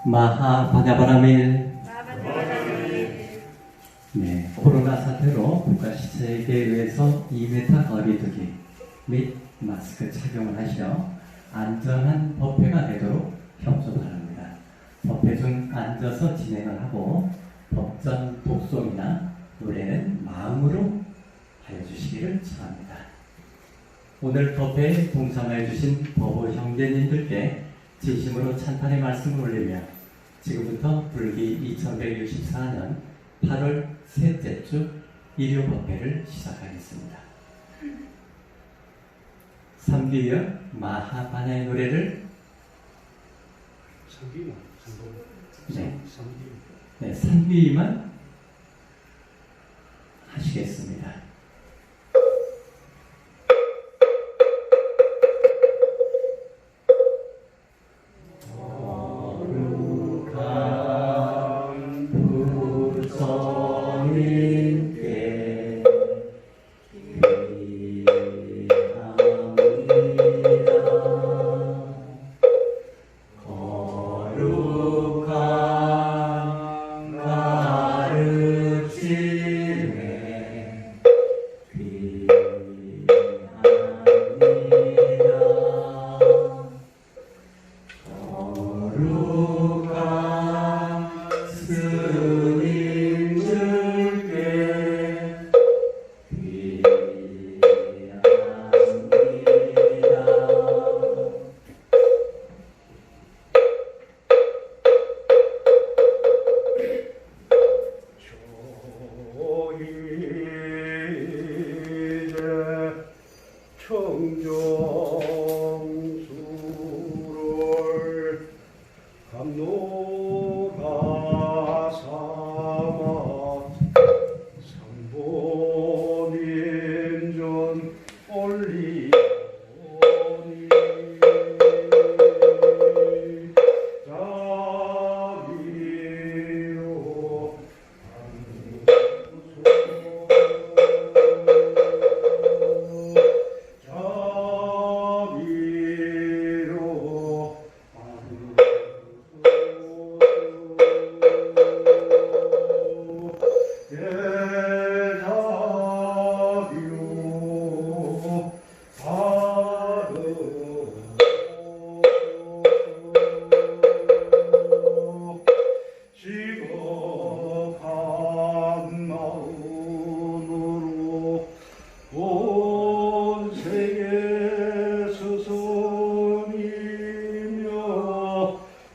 마하바냐바라밀. 네, 코로나 사태로 국가시책에 의해서 2m 거리두기 및 마스크 착용을 하시어 안전한 법회가 되도록 협조 바랍니다. 법회 중 앉아서 진행을 하고 법전 독송이나 노래는 마음으로 하여 주시기를 청합니다. 오늘 법회에 동참해 주신 법우 형제님들께 진심으로 찬탄의 말씀을 올리며 지금부터 불기 2164년 8월 셋째 주 일요 법회를 시작하겠습니다. 삼기위어 마하바냐의 노래를 삼기위만 하시겠습니다. 청정수를 감로가 삼아 삼보민전 올리오니 자비로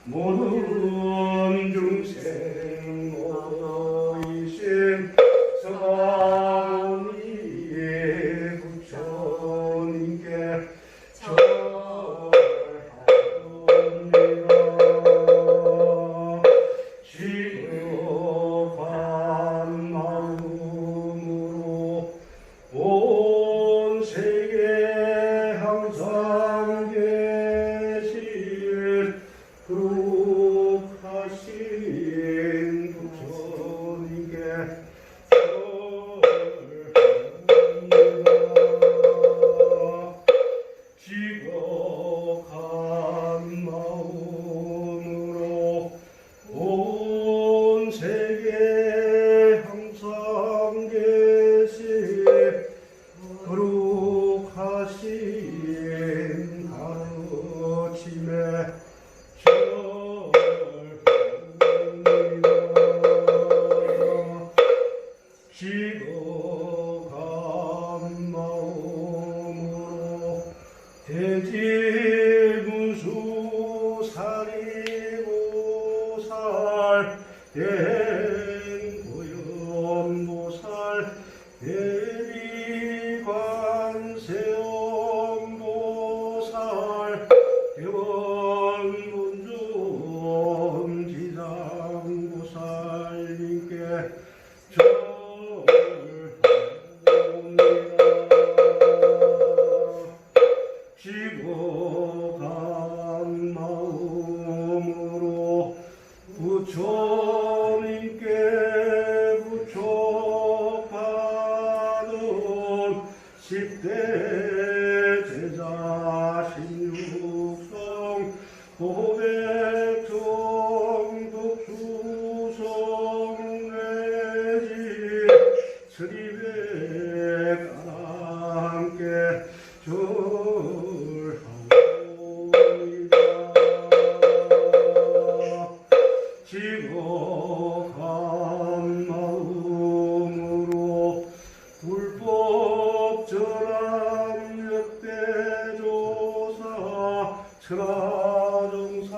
모든 중생 모이신 서가모니의 부처님께 절하옵니다. 지극한 마음으로 온 세계 항상 계신 거룩하신 부처님께 절하옵니다. 지극한 마음으로 온 세계 항상 계신 거룩하신 가르침에 지극한 마음으로 대지문수사리보살 대구연보살 대비관세음보살 대원문중지장보살님께 지극한 마음으로 부처님 천하종사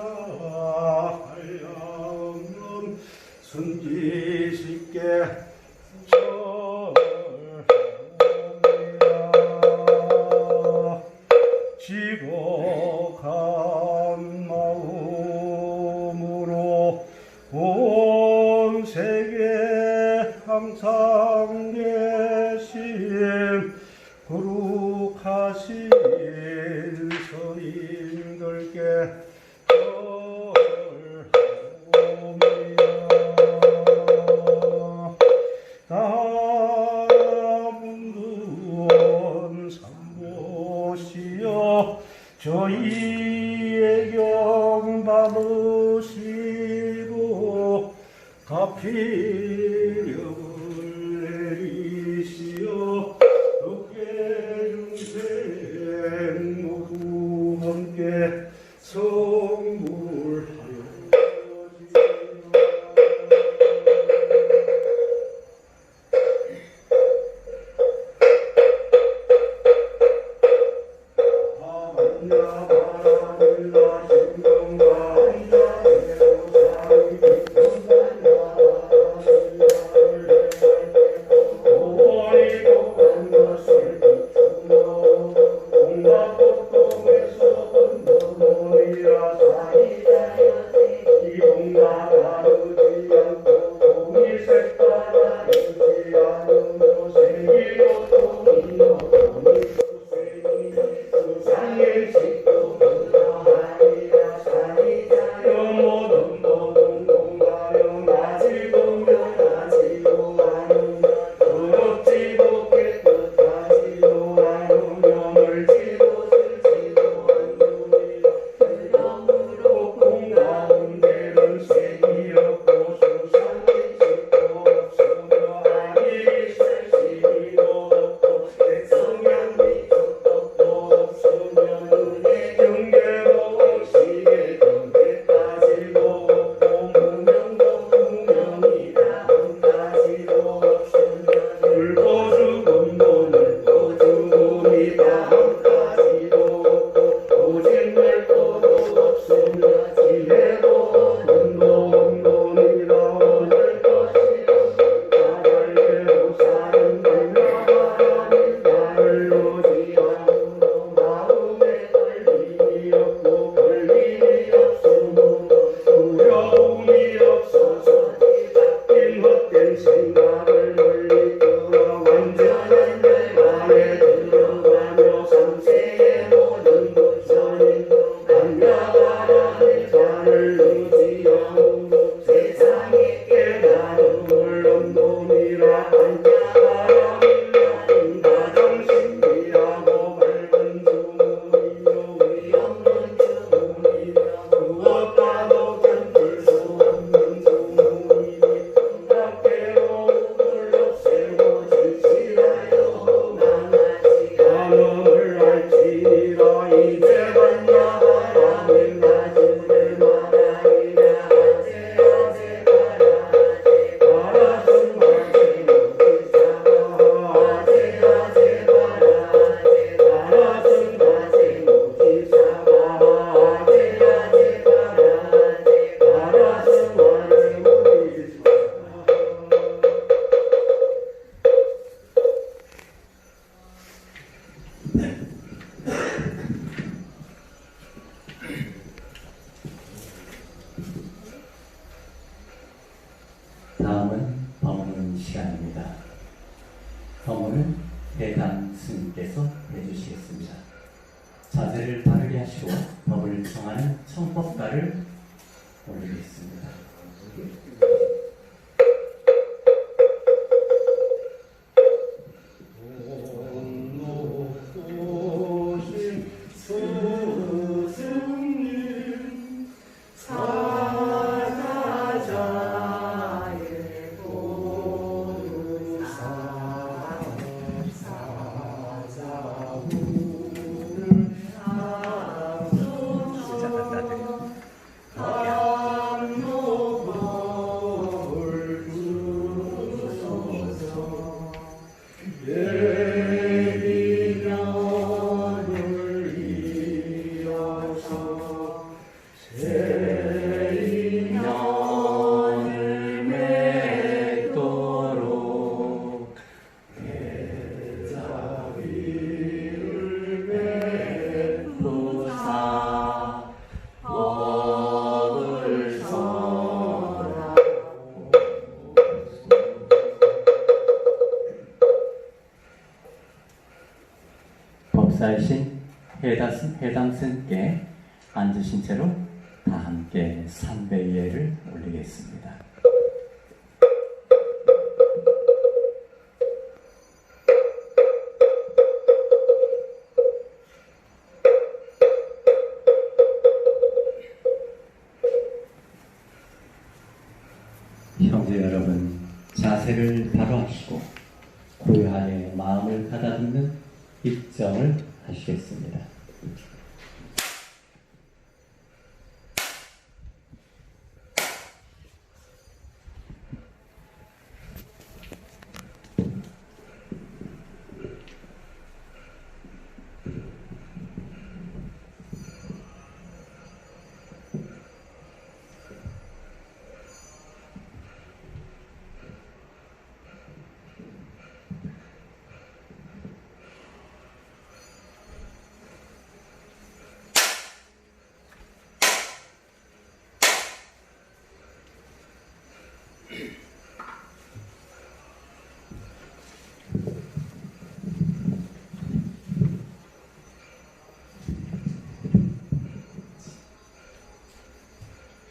한량없는 순지식계 절하옵니다. 지곡한 마음으로 온 세계 항상 계심 거룩하신 서인들께 절하옵니다. 다문두원 삼보시여 저희의 경 받으시고 가피력을 내리시어 중생 모두 함께 성불하여 다음은 법문 시간입니다. 법문은 대담 스님께서 해주시겠습니다. 자세를 바르게 하시고 법을 정하는 청법가를 올리겠습니다. 아 인연을 맺도록 자비를 베푸사 법을 선하고 법사이신 해당 스님께 앉으신 채로 다 함께 삼배예를 올리겠습니다. 형제 여러분, 자세를 바로 하시고 고요하게 마음을 가다듬는 입정을 하시겠습니다.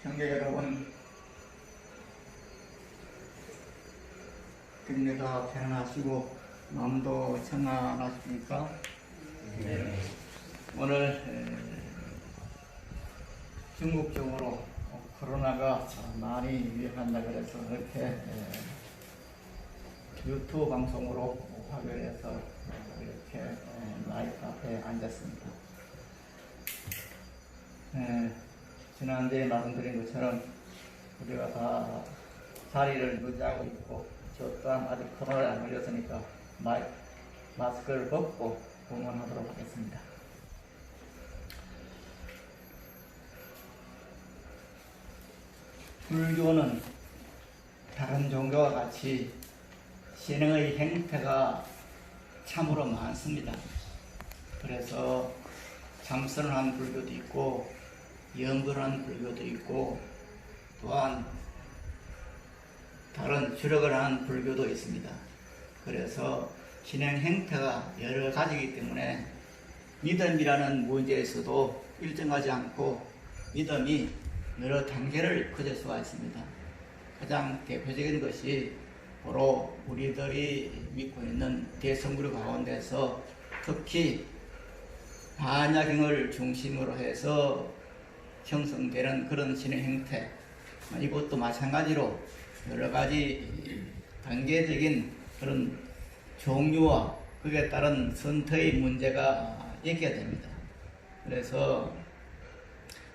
형제 여러분, 금리가 편안하시고 마음도 청안하십니까? 네. 오늘 중국적으로 코로나가 많이 유행한다 그래서 이렇게 유튜브 방송으로 하기로 해서 이렇게 마이크 앞에 앉았습니다. 지난주에 말씀드린 것처럼 우리가 다 자리를 유지하고 있고 저 또한 아직 코로나를 안 걸렸으니까 마스크를 벗고 공헌하도록 하겠습니다. 불교는 다른 종교와 같이 신앙의 행태가 참으로 많습니다. 그래서 참선한 불교도 있고 염불한 불교도 있고 또한 다른 주력을 하는 불교도 있습니다. 그래서 신앙 행태가 여러 가지이기 때문에 믿음이라는 문제에서도 일정하지 않고 믿음이 여러 단계를 거칠 수가 있습니다. 가장 대표적인 것이 바로 우리들이 믿고 있는 대성불교 가운데서 특히 반야경을 중심으로 해서 형성되는 그런 신의 행태, 이것도 마찬가지로 여러 가지 단계적인 그런 종류와 그에 따른 선터의 문제가 있게 됩니다. 그래서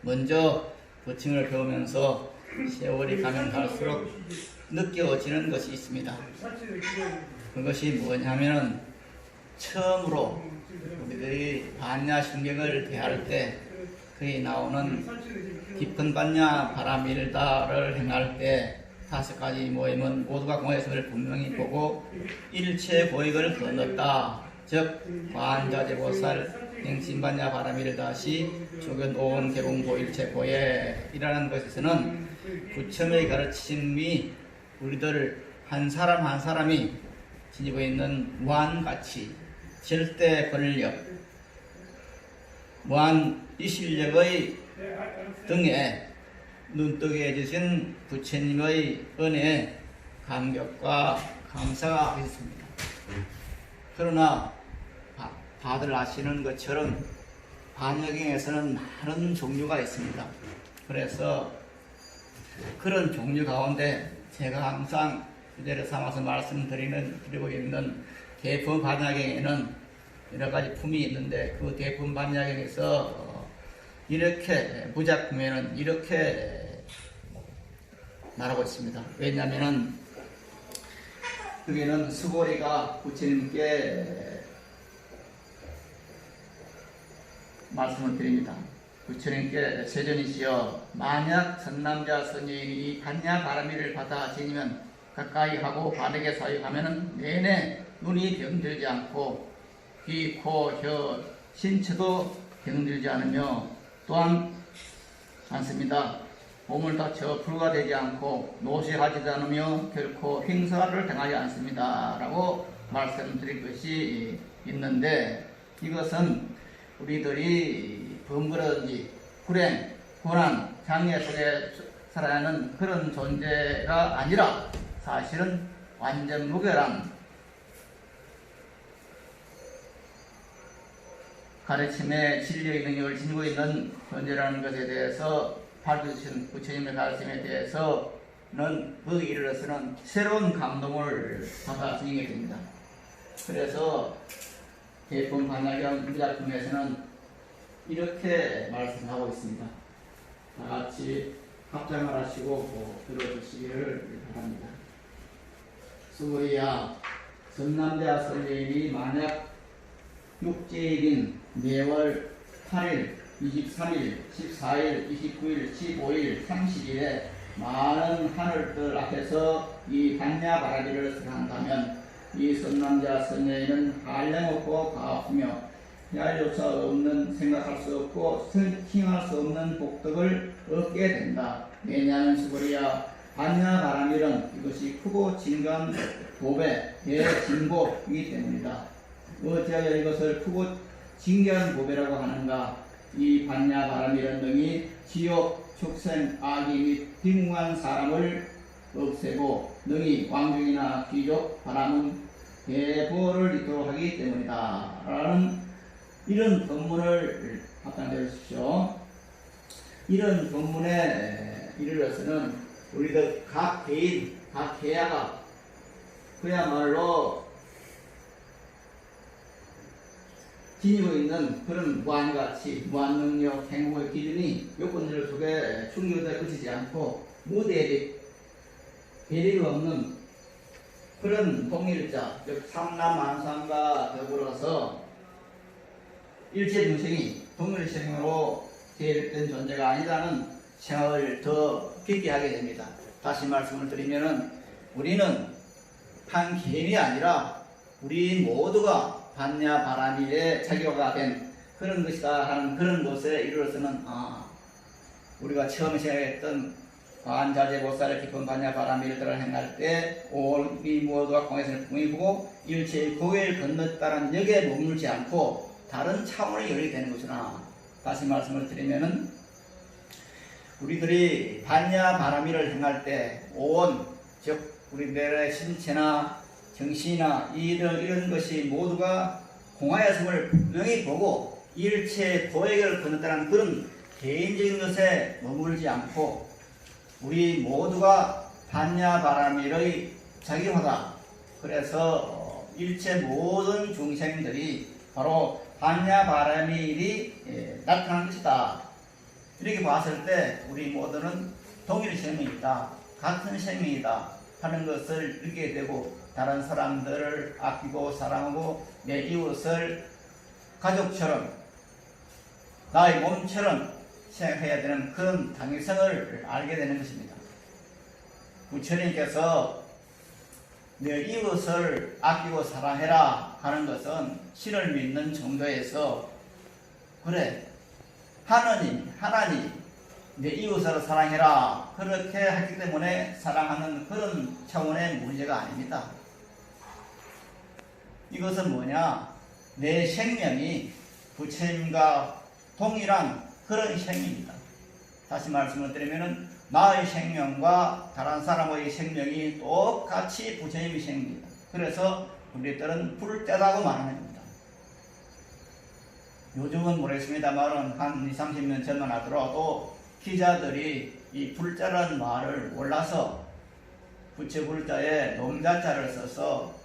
먼저 부칭을 배우면서 세월이 가면 갈수록 느껴지는 것이 있습니다. 그것이 뭐냐면은 처음으로 우리들이 반야심경을 대할 때 그에 나오는 깊은 반야 바라밀다를 행할 때 5가지 모임은 모두가 공해성을 분명히 보고 일체 고익을 건넜다. 즉 관자재보살 행신반야 바라밀다시 조견 오온 개봉보 일체 고예 이라는 것에서는 부처의 가르침이 우리들 한 사람 한 사람이 지니고 있는 무한가치, 절대 권력, 무한 이실력의 등에 눈뜨게 해주신 부처님의 은혜에 감격과 감사가 있습니다. 그러나 다들 아시는 것처럼 반야경에서는 많은 종류가 있습니다. 그래서 그런 종류 가운데 제가 항상 주제를 삼아서 말씀드리고 있는 대품 반야경에는 여러 가지 품이 있는데 그 대품 반야경에서 이렇게 무작품에는 이렇게 말하고 있습니다. 왜냐하면 그게는 수고리가 부처님께 말씀을 드립니다. 부처님께 세존이시여 만약 선남자 선녀인이 반야 바라미를 받아 지니면 가까이 하고 바르게 사육하면 내내 눈이 병들지 않고 귀, 코, 혀, 신체도 병들지 않으며 또한 않습니다. 몸을 다쳐 불가 되지 않고 노쇠하지도 않으며 결코 횡사를 당하지 않습니다. 라고 말씀드릴 것이 있는데 이것은 우리들이 번거로운지 불행, 고난, 장애 속에 살아야 하는 그런 존재가 아니라 사실은 완전 무결한 가르침의 진리의 능력을 지니고 있는 존재라는 것에 대해서 밝혀주신 부처님의 가르침에 대해서는 그 이르러서는 새로운 감동을 받아 지니게 됩니다. 그래서 대품 반야경 이 작품에서는 이렇게 말씀하고 있습니다. 다 같이 합장을 하시고 들어주시기를 바랍니다. 수고리야 전남자 선녀인이 만약 육제일인 매월 8일, 23일, 14일, 29일, 15일, 30일에 많은 하늘들 앞에서 이 반야 바라기를 수행한다면 이 선남자 선녀인은 한량없고 가없으며 헤아려서 없는 생각할 수 없고 힘할 수 없는 복덕을 얻게 된다. 왜냐하면 수고리야 반야 바라밀은 이것이 크고 진간 보배 대진보이기 때문이다. 어찌하여 이것을 크고 진귀한 보배라고 하는가? 이 반야 바라밀은 능히 지옥, 축생, 악의 및 빈궁한 사람을 없애고 능히 왕중이나 귀족, 바람은 대보를 잇도록 하기 때문이다. 라는 이런 법문을 합당해 주십시오. 이런 법문에 이르러서는 우리들 각 개인, 각 개야가 그야말로 지니고 있는 그런 무한가치, 무한능력, 행복의 기준이 요건들 속에 충족되어 그치지 않고 무대리, 대리가 없는 그런 통일자, 즉 삼남만상과 더불어서 일체 중생이 동일생으로 대립된 존재가 아니라는 생각을 더 깊게 하게 됩니다. 다시 말씀을 드리면은 우리는 한 개인이 아니라 우리 모두가 반야 바라밀의 자기가 된 그런 것이다 하는 그런 것에 이르러서는 우리가 처음 생각했던 관자재보살의 깊은 반야 바라밀들을 행할 때 우리 모두가 공에서는 풍이고 일체의 고해를 건넜다는 역에 머물지 않고 다른 차원의 열이 되는 것이나 다시 말씀을 드리면은 우리들이 반야 바라밀을 행할 때 즉 우리들의 신체나 정신이나 이런 것이 모두가 공하야성을 분명히 보고 일체 고해결을 건넜다는 그런 개인적인 것에 머물지 않고 우리 모두가 반야 바라밀의 자기화다. 그래서 일체 모든 중생들이 바로 반야 바라밀이 나타난 것이다. 이렇게 봤을 때 우리 모두는 동일 생명이다. 같은 생명이다 하는 것을 느끼게 되고 다른 사람들을 아끼고 사랑하고 내 이웃을 가족처럼 나의 몸처럼 생각해야 되는 그런 당위성을 알게 되는 것입니다. 부처님께서 내 이웃을 아끼고 사랑해라 하는 것은 신을 믿는 정도에서 그래 하나님 내 이웃을 사랑해라 그렇게 했기 때문에 사랑하는 그런 차원의 문제가 아닙니다. 이것은 뭐냐? 내 생명이 부처님과 동일한 그런 생명입니다. 다시 말씀을 드리면 나의 생명과 다른 사람의 생명이 똑같이 부처님의 생명입니다. 그래서 우리들은 불을 떼다고 말하는 겁니다. 요즘은 모르겠습니다만 한 20, 30년 전만 하더라도 기자들이 이 불자라는 말을 몰라서 부처 불자에 농자자를 써서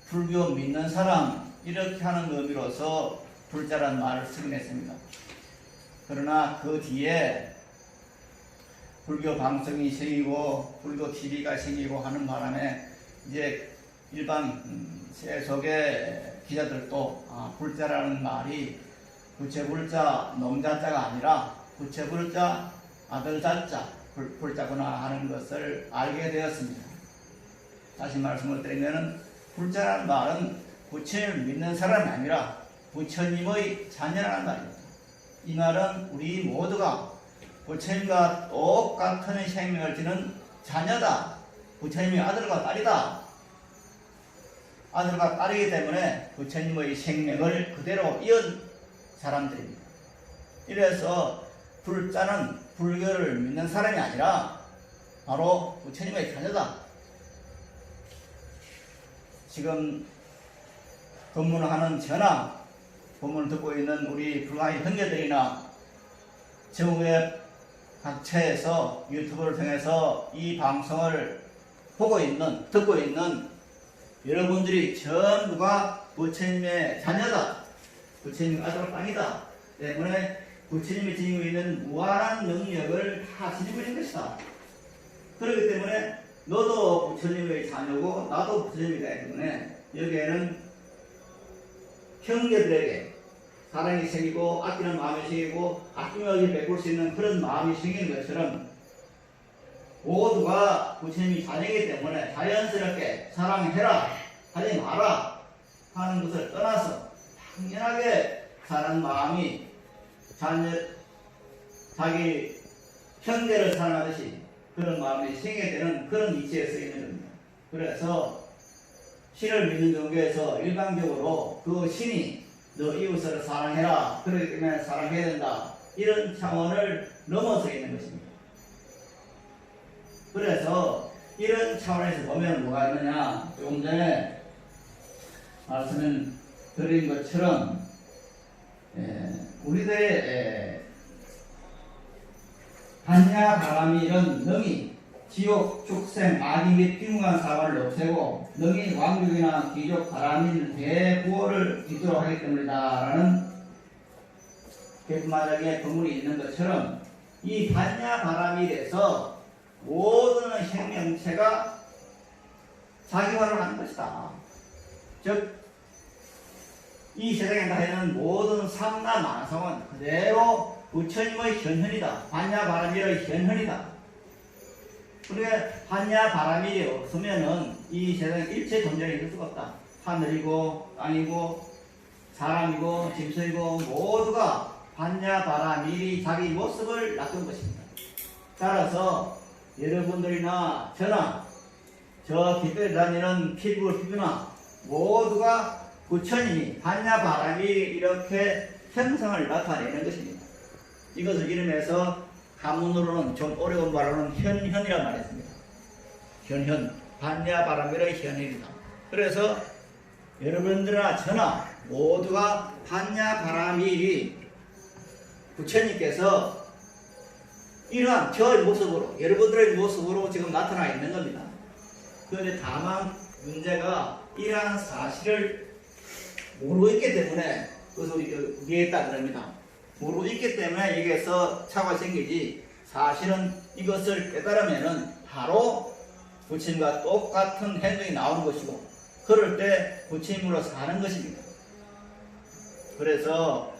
불교 믿는 사람 이렇게 하는 의미로서 불자라는 말을 쓰긴 했습니다. 그러나 그 뒤에 불교 방송이 생기고 불교 TV가 생기고 하는 바람에 이제 일반 세속의 기자들도 불자라는 말이 부처 불자 농자자가 아니라 부처 불자, 아들 자자, 불자구나 하는 것을 알게 되었습니다. 다시 말씀을 드리면은 불자라는 말은 부처님을 믿는 사람이 아니라 부처님의 자녀라는 말입니다. 이 말은 우리 모두가 부처님과 똑같은 생명을 지닌 자녀다. 부처님의 아들과 딸이다. 아들과 딸이기 때문에 부처님의 생명을 그대로 이은 사람들입니다. 이래서 불자는 불교를 믿는 사람이 아니라 바로 부처님의 자녀다. 지금 법문하는 저나 법문을 듣고 있는 우리 불가의 형제들이나 전국의 각처에서 유튜브를 통해서 이 방송을 듣고 있는 여러분들이 전부가 부처님의 자녀다. 부처님의 아들 땅이다. 때문에 부처님이 지니고 있는 무한한 능력을 다 지니고 있는 것이다. 그렇기 때문에 너도 부처님의 자녀고 나도 부처님이기 때문에 여기에는 형제들에게 사랑이 생기고 아끼는 마음이 생기고 아낌없이 베풀 수 있는 그런 마음이 생기는 것처럼 모두가 부처님이 자녀이기 때문에 자연스럽게 사랑해라 하지 마라 하는 것을 떠나서 당연하게 사는 마음이 자기 형제를 사랑하듯이 그런 마음이 생기게 되는 그런 이치에 서 있는 겁니다. 그래서 신을 믿는 종교에서 일반적으로 그 신이 너 이웃을 사랑해라. 그렇기 때문에 사랑해야 된다. 이런 차원을 넘어서 있는 것입니다. 그래서 이런 차원에서 보면 뭐가 있느냐. 조금 전에 말씀을 드린 것처럼 우리들의 반야 바람이 이런 능이 지옥, 축생, 악이 및 비무한 사관을 없애고 능이 왕족이나 귀족, 바람인 대구호를 잇도록 하기 때문이다 라는 개품마적의 법문이 있는 것처럼 이 반야 바람이 돼서 모든 생명체가 자기화를 하는 것이다. 즉 이 세상에 나타나는 모든 삼나 만성은 그대로 부처님의 현현이다. 반야 바람이의 현현이다. 그러니까 반야 바람이 없으면은 이 세상에 일체 존재가 있을 수가 없다. 하늘이고 땅이고 사람이고 짐승이고 모두가 반야 바람이 자기 모습을 놔둔 것입니다. 따라서 여러분들이나 저나 저 깃발에 다니는 피부나 모두가 부처님이 반야 바람이 이렇게 형성을 나타내는 것입니다. 이것을 이름해서 한문으로는 좀 어려운 말로는 현현이라는 말이 있습니다. 현현, 반야 바람이의 현현이다. 그래서 여러분들이나 저나 모두가 반야 바람이 부처님께서 이러한 저의 모습으로 여러분들의 모습으로 지금 나타나 있는 겁니다. 그런데 다만 문제가 이러한 사실을 모르고 있기 때문에 그것을 이해했다 그럽니다. 모르고 있기 때문에 여기에서 차가 생기지 사실은 이것을 깨달으면은 바로 부처님과 똑같은 행동이 나오는 것이고 그럴 때 부처님으로 사는 것입니다. 그래서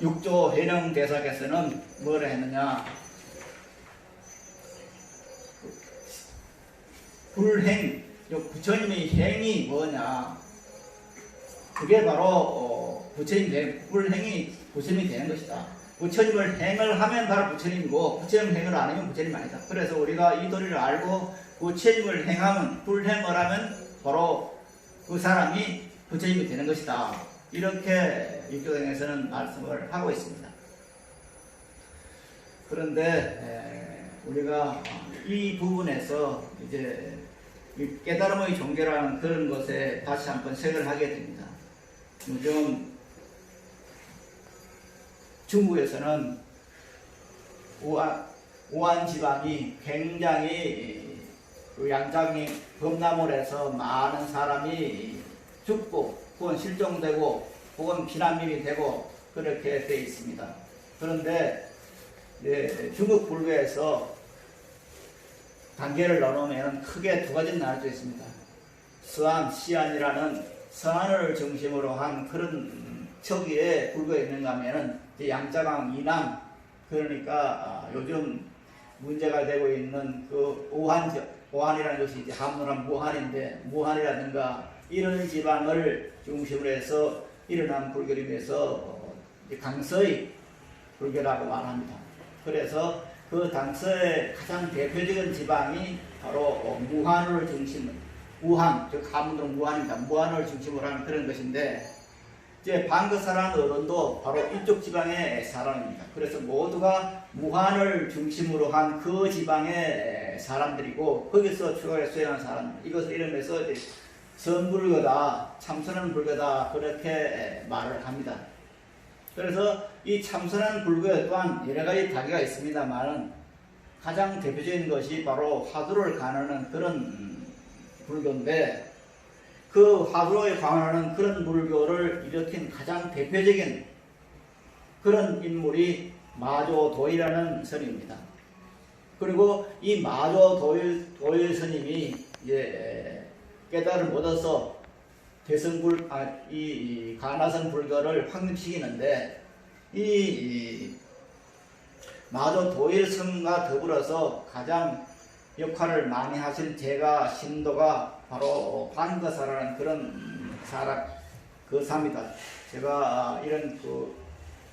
육조 해령 대사께서는 뭐라 했느냐. 불행, 부처님의 행이 뭐냐. 그게 바로 불행이 부처님이 되는 것이다. 부처님을 행을 하면 바로 부처님이고 부처님 행을 안 하면 부처님이 아니다. 그래서 우리가 이 도리를 알고 부처님을 행하면 불행을 하면 바로 그 사람이 부처님이 되는 것이다. 이렇게 육조당에서는 말씀을 하고 있습니다. 그런데 우리가 이 부분에서 이제 깨달음의 종교라는 그런 것에 다시 한번 생각을 하게 됩니다. 요즘 중국에서는 우한 지방이 굉장히 양장이 범람을해서 많은 사람이 죽고 혹은 실종되고 혹은 피난민이 되고 그렇게 되어 있습니다. 그런데 중국 불교에서 단계를 나누면 크게 두 가지를 나눌 수 있습니다. 서안, 시안이라는 서안을 중심으로 한 그런 척에 불교가 있는가 하면은 이제 양자강 이남, 그러니까 요즘 문제가 되고 있는 그 오한이라는 것이 이제 한문한 무한인데, 무한이라든가 이런 지방을 중심으로 해서 일어난 불교림에서 강서의 불교라고 말합니다. 그래서 그 강서의 가장 대표적인 지방이 바로 무한을 중심으로, 무한, 즉 한문으로 무한입니다. 무한을 중심으로 하는 그런 것인데, 이제 방거사라는 어른도 바로 이쪽 지방의 사람입니다. 그래서 모두가 무한을 중심으로 한 그 지방의 사람들이고, 거기서 추가해 수행한 사람, 이것을 이름해서 이제 선불교다, 참선한 불교다, 그렇게 말을 합니다. 그래서 이 참선한 불교 또한 여러 가지 단계가 있습니다만, 가장 대표적인 것이 바로 화두를 가르는 그런 불교인데, 그 화두에 관하는 그런 불교를 일으킨 가장 대표적인 그런 인물이 마조도일이라는 스님입니다. 그리고 이 마조도일 스님이 이제 깨달음을 얻어서 이 가나선 불교를 확립시키는데, 이 마조도일 스님과 더불어서 가장 역할을 많이 하신 제가 신도가 바로 반거사라는 그런 사람입니다. 제가 이런 그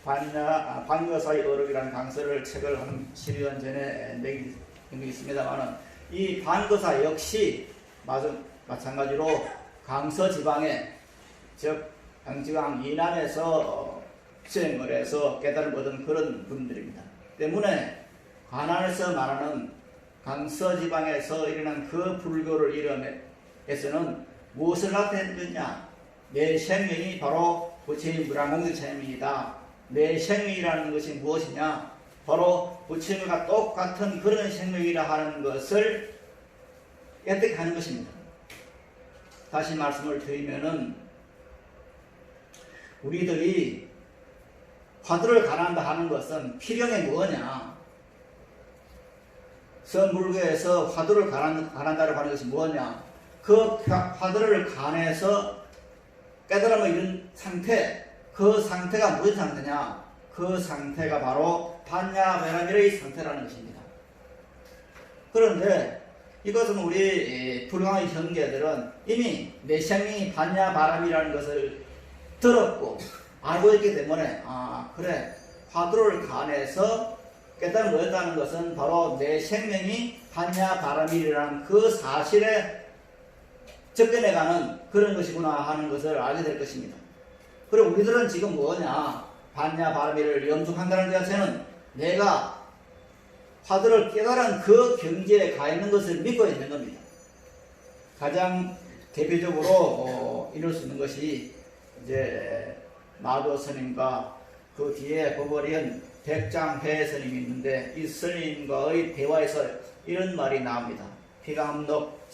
반거사의 어록이라는 강서를 책을 한 10년 전에 내긴 게 있습니다만은, 이 반거사 역시 마찬가지로 강서 지방에, 즉 양지강 이남에서 수행을 해서 깨달음을 얻은 그런 분들입니다. 때문에 관안에서 말하는 강서 지방에서 일어난 그 불교를 이름해서는 무엇을 나타냈느냐? 내 생명이 바로 부처님 무량공주 체험이다. 내 생명이라는 것이 무엇이냐? 바로 부처님과 똑같은 그런 생명이라 하는 것을 획득하는 것입니다. 다시 말씀을 드리면은, 우리들이 화두를 가난다 하는 것은 필경이 뭐냐? 선불교에서 화두를 가난다고 하는 것이 뭐냐? 그 화두를 가내서 깨달음을 이룬 상태, 그 상태가 무슨 상태냐? 그 상태가 바로 반야베라밀의 상태라는 것입니다. 그런데 이것은 우리 불광의 형제들은 이미 내 생명이 반야바람이라는 것을 들었고 알고 있기 때문에, 그래, 화두를 가내서 깨달음을 얻었다는 것은 바로 내 생명이 반야바람이라는 그 사실에 접근해가는 그런 것이구나 하는 것을 알게 될 것입니다. 그리고 우리들은 지금 뭐냐? 반야바람이를 염중한다는 자체는 내가 화두를 깨달은 그 경지에 가 있는 것을 믿고 있는 겁니다. 가장 대표적으로 이룰 수 있는 것이 이제 마도 스님과 그 뒤에 버버리한 백장회 스님이 있는데, 이 스님과의 대화에서 이런 말이 나옵니다. 피감록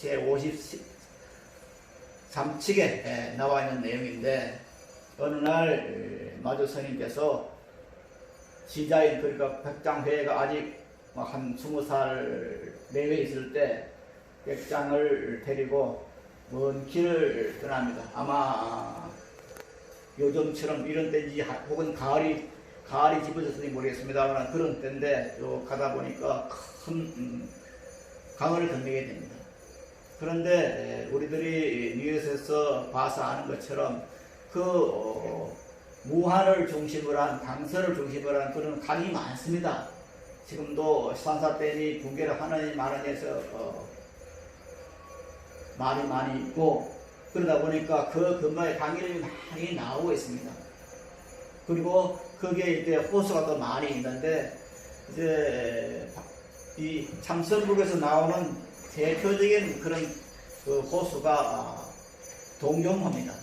제53칙에 나와 있는 내용인데, 어느 날 마도 스님께서 지자인, 그러니까 백장회가 아직 한 20살 내외에 있을 때 백장을 데리고 먼 길을 떠납니다. 아마 요즘처럼 이런 때인지 혹은 가을이 짚어졌는지 모르겠습니다만 그런 때인데, 가다 보니까 큰 강을 건너게 됩니다. 그런데 우리들이 뉴스에서 봐서 아는 것처럼 그 무한을 중심으로 한, 강서를 중심으로 한 그런 강이 많습니다. 지금도 산사댐이 붕괴를 하느니 마느니 해서 말이 많이 있고, 그러다 보니까 그 근방에 강이 많이 나오고 있습니다. 그리고 거기에 이제 호수가 또 많이 있는데, 이제 이 참선북에서 나오는 대표적인 그런 그 호수가 동정호입니다.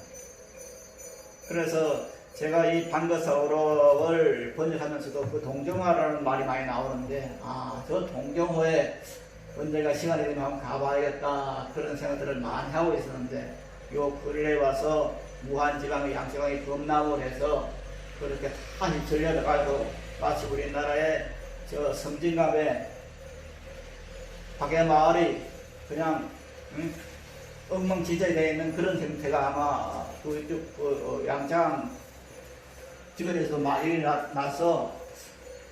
그래서 제가 이 반거사어록을 번역하면서도 그 동정호라는 말이 많이 나오는데, 저 동정호에 언젠가 시간이 되면 한번 가봐야겠다, 그런 생각들을 많이 하고 있었는데, 요 근래에 와서 무한지방의 양지강이 범람을 해서 그렇게 다시 전려져가지고 마치 우리나라의 저 성진갑에 박의 마을이 그냥 엉망진창이 되어 있는 그런 형태가 아마 그쪽 양장 주변에서 많이 나서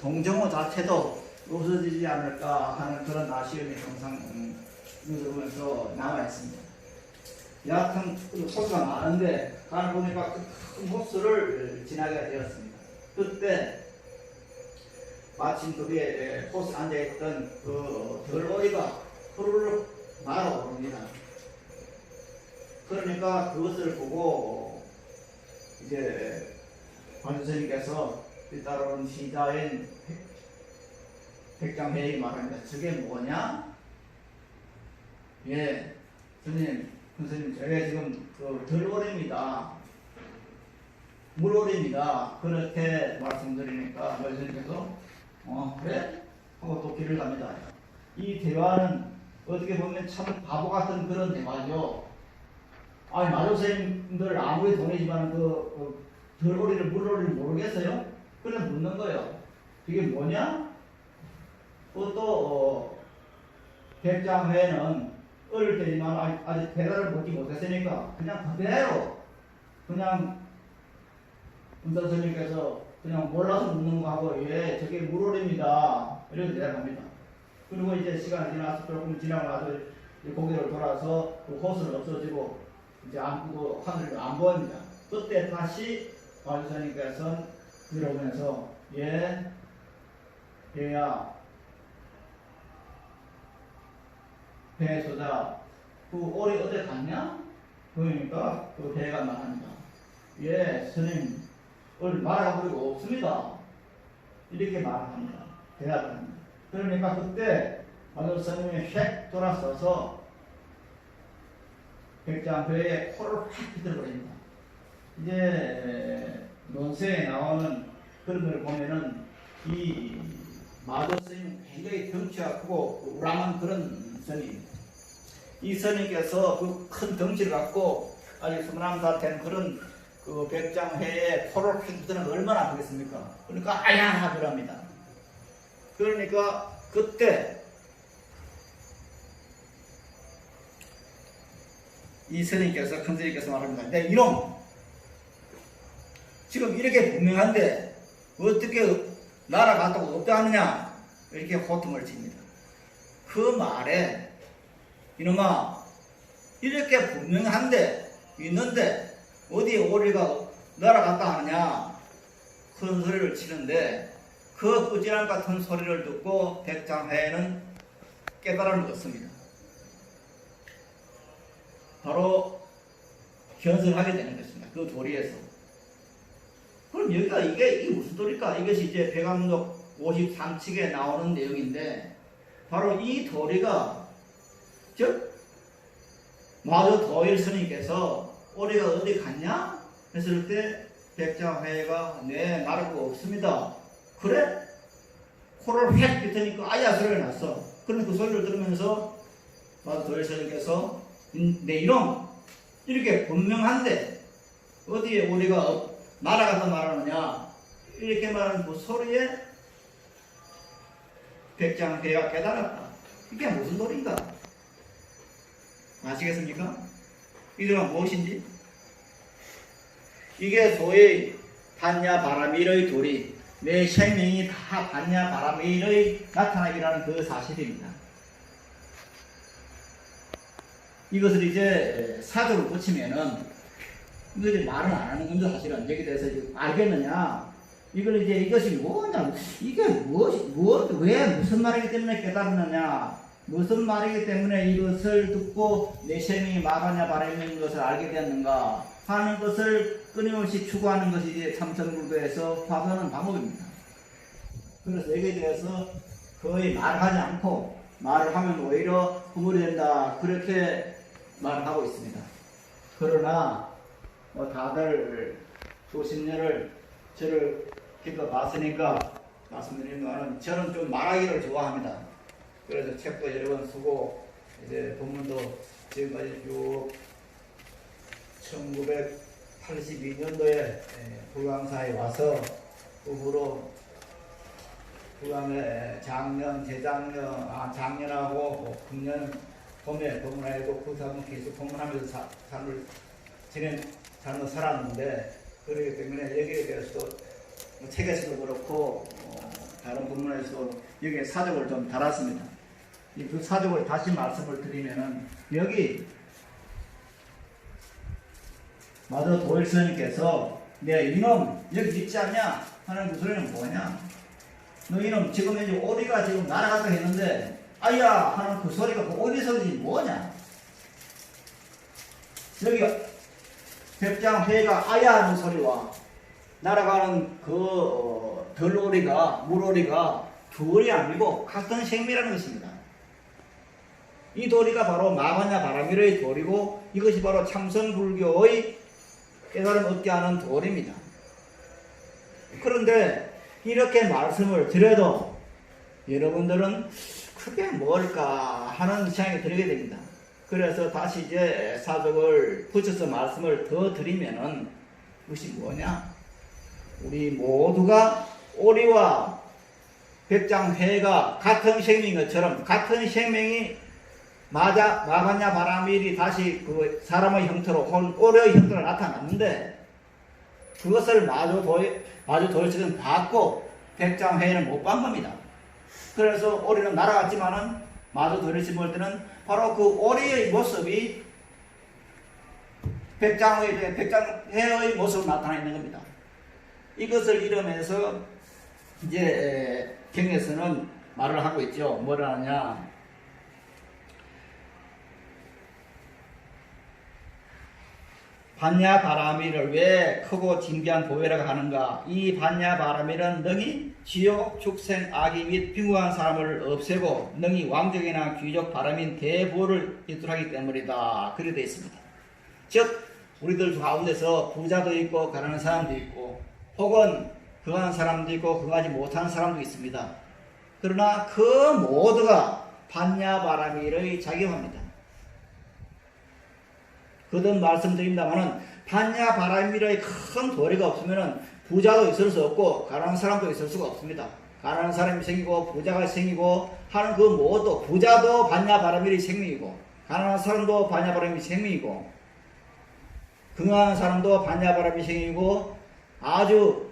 동정호 자체도 없어지지 않을까 하는 그런 아쉬움이 항상 보면서 남아 있습니다. 여하튼 호수가 많은데 가다 보니까 큰 호수를 지나게 되었습니다. 그때 마침 거기에 호수 앉아있던 그 들오리가 후루룩 날아오릅니다. 그러니까 그것을 보고 이제 관주스님께서 따라오는 시자인 백장회의 말합니다. 저게 뭐냐? 예, 선생님, 저게 지금 그 들오리입니다. 물오리입니다. 그렇게 말씀드리니까 관주스님께서 그래? 하고 또 길을 갑니다. 이 대화는 어떻게 보면 참 바보 같은 그런 대화죠. 아니, 마조선생님들 아무리 돈이지만 그 들오리를 물오리를 모르겠어요? 그래서 묻는 거예요. 그게 뭐냐? 또 백장회는 어릴 때지만 아직 대답을 묻지 못했으니까 그냥 그대로 그냥 은사 스님께서 그냥 몰라서 묻는 거 하고 예 저게 물오리입니다 이렇게 대답합니다. 그리고 이제 시간이 지나서 조금 지나고 나서 고개를 돌아서 그 호수는 없어지고 이제 하늘을 안 보입니다. 그때 다시 관주스님께서 들어오면서 얘야 배소자 그 오리 어디 갔냐? 그러니까 그 배가 말합니다. 예 스님 오늘 말하고 없습니다. 이렇게 말합니다. 대답을 합니다. 그러니까 그때 마조 스님이 휙 돌아서서 백장배에 코를 확 비틀어버립니다. 이제 논세에 나오는 그런 걸 보면은 이 마조 스님 굉장히 덩치가 크고 우람한 그런 스님입니다. 이 스님께서 그 큰 덩치를 갖고 아주 스물함사 된 그런 그 백장회에 코를 휙 비트는 거 얼마나 아프겠습니까? 그러니까 아야 하더랍니다. 그러니까 그때 이 스님께서 큰 스님께서 말합니다. 내 이놈 지금 이렇게 분명한데 어떻게 날아간다고 없다 하느냐 이렇게 호통을 칩니다. 그 말에 이놈아 이렇게 분명한데 있는데 어디 오리가 날아갔다 하느냐 큰 소리를 치는데 그 꾸지람 같은 소리를 듣고 백장회는 깨달음을 얻습니다. 바로 현설하게 되는 것입니다. 그 도리에서. 그럼 여기가 이게 무슨 도리일까? 이것이 이제 백암록 53칙에 나오는 내용인데 바로 이 도리가 즉 마조 도일 스님께서 오리가 어디 갔냐? 했을 때 백장회가 네 말하고 없습니다. 그래? 코를 획 비트니까 아야 소리가 났어. 그런데 그 소리를 들으면서 마조 도일 스님께서 내 이놈 이렇게 분명한데 어디에 우리가 날아가서 말하느냐 이렇게 말하는 그 소리에 백장회가 깨달았다. 이게 무슨 도리인가? 아시겠습니까? 이들은 무엇인지? 이게 소위 반야바라밀의 도리, 내 생명이 다 반야바라밀의 나타나기라는 그 사실입니다. 이것을 이제 사조로 붙이면은 이것이 말은 안 하는 건데 사실은 여기 대해서 알겠느냐? 이걸 이제 이것이 뭐냐? 이게 왜 무슨 말이기 때문에 깨달았느냐? 무슨 말이기 때문에 이것을 듣고 내 생명이 말하냐 바라는 것을 알게 되었는가 하는 것을 끊임없이 추구하는 것이 이제 참선불교에서 파악하는 방법입니다. 그래서 여기에 대해서 거의 말하지 않고 말을 하면 오히려 구물이 된다 그렇게 말을 하고 있습니다. 그러나 다들 수십 년을 저를 겪어봤으니까 말씀드리는 거는 저는 좀 말하기를 좋아합니다. 그래서 책도 여러 번 쓰고 이제 본문도 지금까지 쭉 1982년도에 불광사에 와서 그 후로 불광에 작년, 재작년, 작년하고 금년 봄에 방문하고 그 사람은 계속 방문하면서 삶을 살았는데, 그렇기 때문에 여기에 대해서도 뭐 책에서도 그렇고 다른 본문에서 여기에 사족을 좀 달았습니다. 그 사족을 다시 말씀을 드리면은, 여기 마저 도일스님께서 내 이놈 여기 있지 않냐 하는 그 소리는 뭐냐, 너 이놈 지금 이제 오리가 지금 날아가서 했는데 아야 하는 그 소리가 그 오리 소리지 뭐냐. 여기 백장회가 아야 하는 소리와 날아가는 그 들오리가 물오리가 둘이 아니고 같은 생미라는 것입니다. 이 도리가 바로 마바냐 바라미르의 도리고, 이것이 바로 참선불교의 깨달음 얻게 하는 도리입니다. 그런데 이렇게 말씀을 드려도 여러분들은 그게 뭘까 하는 생각이 들게 됩니다. 그래서 다시 이제 사족을 붙여서 말씀을 더 드리면은, 그것이 뭐냐, 우리 모두가 오리와 백장회가 같은 생명인 것처럼, 같은 생명이 마바냐 바라밀이 다시 그 사람의 형태로 혹은 오리의 형태로 나타났는데, 그것을 마저 도일식은 받고 백장회는 못 받은 겁니다. 그래서 오리는 날아갔지만은 마저 도일식 볼 때는 바로 그 오리의 모습이 백장회의 모습으로 나타나 있는 겁니다. 이것을 이러면서 이제 경에서는 말을 하고 있죠. 뭐라 하냐, 반야바라밀을 왜 크고 진귀한 보배라고 하는가. 이 반야바라밀은 능히 지옥, 축생, 악의 및 비구한 사람을 없애고 능히 왕족이나 귀족 바람인 대보를 이루도록 하기 때문이다. 그렇게 되어 있습니다. 즉 우리들 가운데서 부자도 있고 가난한 사람도 있고, 혹은 그한 사람도 있고 그하지 못한 사람도 있습니다. 그러나 그 모두가 반야바라밀의 작용합니다. 거듭 말씀드립니다만은, 반야바라밀의 큰 도리가 없으면은 부자도 있을 수 없고 가난한 사람도 있을 수가 없습니다. 가난한 사람이 생기고 부자가 생기고 하는 그 모두, 부자도 반야바라밀이 생명이고 가난한 사람도 반야바라밀이 생명이고 건강한 사람도 반야바라밀이 생명이고 아주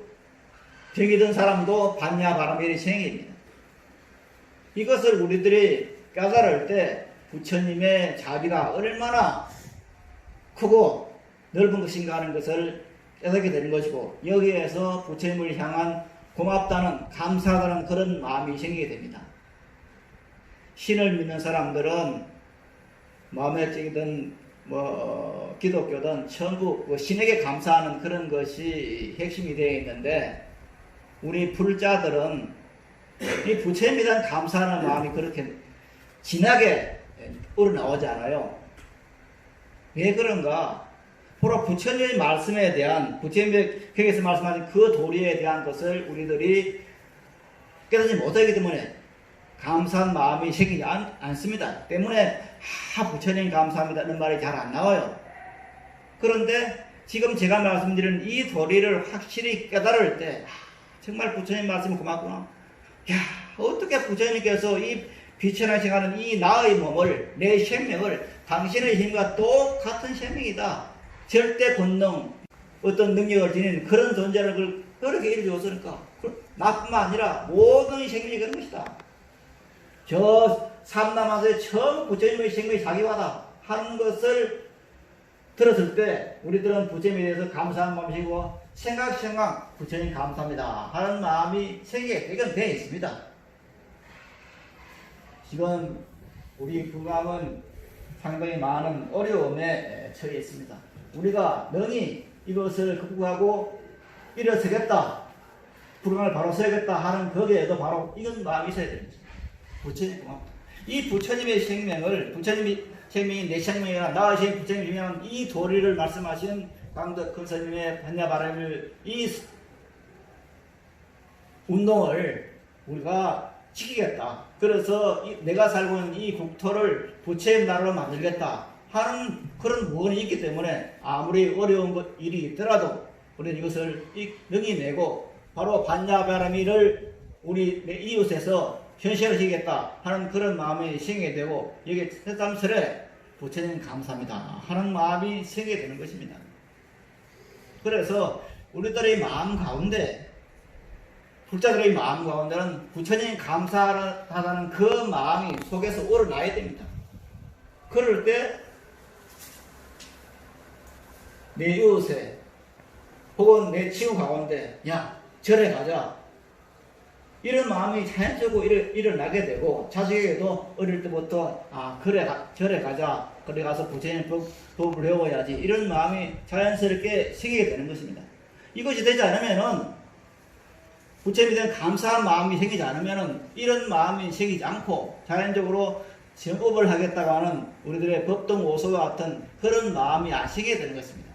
병이 든 사람도 반야바라밀이 생명입니다. 이것을 우리들이 깨달을 때 부처님의 자비가 얼마나 크고 넓은 것인가 하는 것을 깨닫게 되는 것이고, 여기에서 부처님을 향한 고맙다는, 감사하다는 그런 마음이 생기게 됩니다. 신을 믿는 사람들은 마음의적이든 기독교든 전부 신에게 감사하는 그런 것이 핵심이 되어 있는데, 우리 불자들은 이 부처님에 대한 감사하는 마음이 그렇게 진하게 우러나오지 않아요. 왜 그런가? 바로 부처님의 말씀에 대한, 부처님의 격에서 말씀하신 그 도리에 대한 것을 우리들이 깨닫지 못하기 때문에 감사한 마음이 생기지 않습니다. 때문에 부처님 감사합니다 이런 말이 잘 안 나와요. 그런데 지금 제가 말씀드린 이 도리를 확실히 깨달을 때 정말 부처님 말씀이 고맙구나. 야, 어떻게 부처님께서 이 비천하시 하는 이 나의 몸을, 내 생명을 당신의 힘과 똑같은 생명이다, 절대 권능, 어떤 능력을 지닌 그런 존재를 그렇게 일주었으니까, 나뿐만 아니라 모든 생명이 그런 것이다. 저 삼남하서의 처음 부처님의 생명이 자기와다 하는 것을 들었을 때 우리들은 부처님에 대해서 감사한 마음이고, 생각 부처님 감사합니다 하는 마음이 생기게 되어 있습니다. 지금 우리 부감은 상당히 많은 어려움에 처해 있습니다. 우리가 능히 이것을 극복하고 일어서겠다, 불강을 바로 서야겠다 하는 거기에도 바로 이런 마음이 있어야 됩니다. 부처님 고맙다. 이 부처님의 생명을, 부처님이 생명이 내 생명이나 나의 부처님이 중요한 이 도리를 말씀하신 강덕 큰스님의 반야바라밀 이 운동을 우리가 지키겠다. 그래서 내가 살고 있는 이 국토를 부처님 나라로 만들겠다 하는 그런 무언이 있기 때문에 아무리 어려운 일이 있더라도 우리는 이것을 능히 내고 바로 반야바라밀을 우리 내 이웃에서 현실화시키겠다 하는 그런 마음이 생기게 되고 여기에 새삼스레 부처님 감사합니다 하는 마음이 생기게 되는 것입니다. 그래서 우리들의 마음 가운데 불자들의 마음 가운데는 부처님 감사하다는 그 마음이 속에서 우러나야 됩니다. 그럴 때 내 이웃에 혹은 내 친구 가운데 야 절에 가자 이런 마음이 자연적으로 일어나게 되고 자식에게도 어릴 때부터 그래 절에 가자 그래 가서 부처님 법을 배워야지 이런 마음이 자연스럽게 생기게 되는 것입니다. 이것이 되지 않으면은 부처님에 대한 감사한 마음이 생기지 않으면은 이런 마음이 생기지 않고 자연적으로 정업을 하겠다고 하는 우리들의 법동오소와 같은 그런 마음이 안 생기게 되는 것입니다.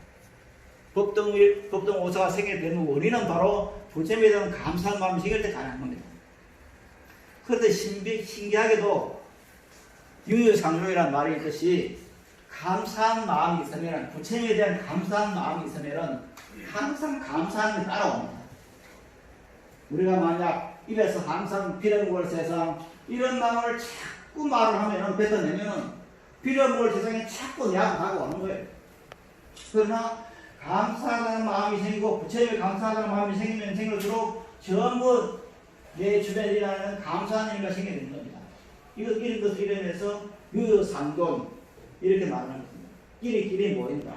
법동오소가 생기게 되는 원인은 바로 부처님에 대한 감사한 마음이 생길 때 가능한 겁니다. 그런데 신기하게도 유유상종이라는 말이 있듯이 감사한 마음이 있으면 부처님에 대한 감사한 마음이 있으면 항상 감사함이 따라옵니다. 우리가 만약 입에서 항상 빌어먹을 세상 이런 마음을 자꾸 말을 하면 뱉어내면 빌어먹을 세상에 자꾸 내가 다가오는 거예요. 그러나 감사하다는 마음이 생기고 부처님에 감사하다는 마음이 생기면 생길수록 전부 내 주변에 일어나는 감사하는 일가 생기게 되는 겁니다. 이런 것을 이름해서 유유상돈 이렇게 말하는 것입니다. 끼리끼리 모인다.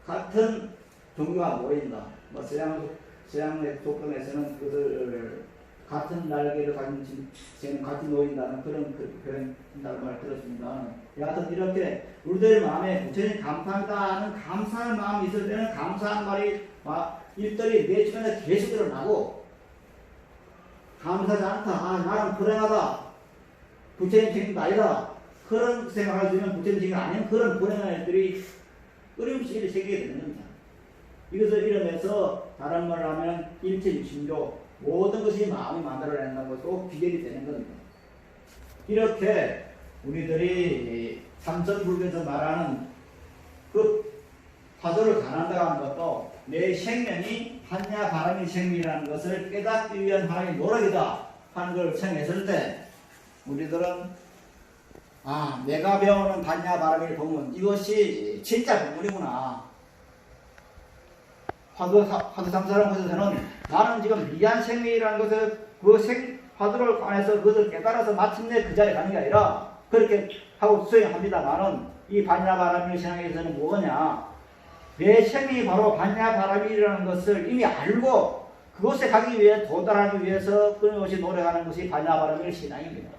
같은 종교가 모인다. 뭐 서양의 조건에서는 그들 같은 날개를 가진 쟤는 같이 모인다는 그런 표현이라고 들었습니다. 여하튼 이렇게 우리들 마음에 부처님 감사하다 하는 감사한 마음이 있을 때는 감사한 말이 일들이 내 주변에 계속 일어나고 감사하지 않다. 나는 불행하다. 부처님 책임도 아니다. 그런 생각을 주면 부처님 책임이 아닌 그런 불행한 일들이 끊임없이 생기게 되는 겁니다. 이것을 이러면서 다른 말을 하면 일체유심조 모든 것이 마음이 만들어낸다는 것도 비결이 되는 겁니다. 이렇게 우리들이 삼선불교에서 말하는 그 화두를 가난다고 하는 것도 내 생명이 판야바람이 생명이라는 것을 깨닫기 위한 하나님의 노력이다 하는 걸 생각했을 때 우리들은 내가 배우는 판야바람의 법문 이것이 진짜 법문이구나. 화두 삼사라는 것에서는 나는 지금 미한 생명이라는 것을 화두를 안에서 그것을 깨달아서 마침내 그 자리에 가는 게 아니라 그렇게 하고 수행합니다만은 이 반야바람의 신앙에서는 뭐냐 내 생명이 바로 반야바람이라는 것을 이미 알고 그곳에 가기 위해 도달하기 위해서 끊임없이 노력하는 것이 반야바람의 신앙입니다.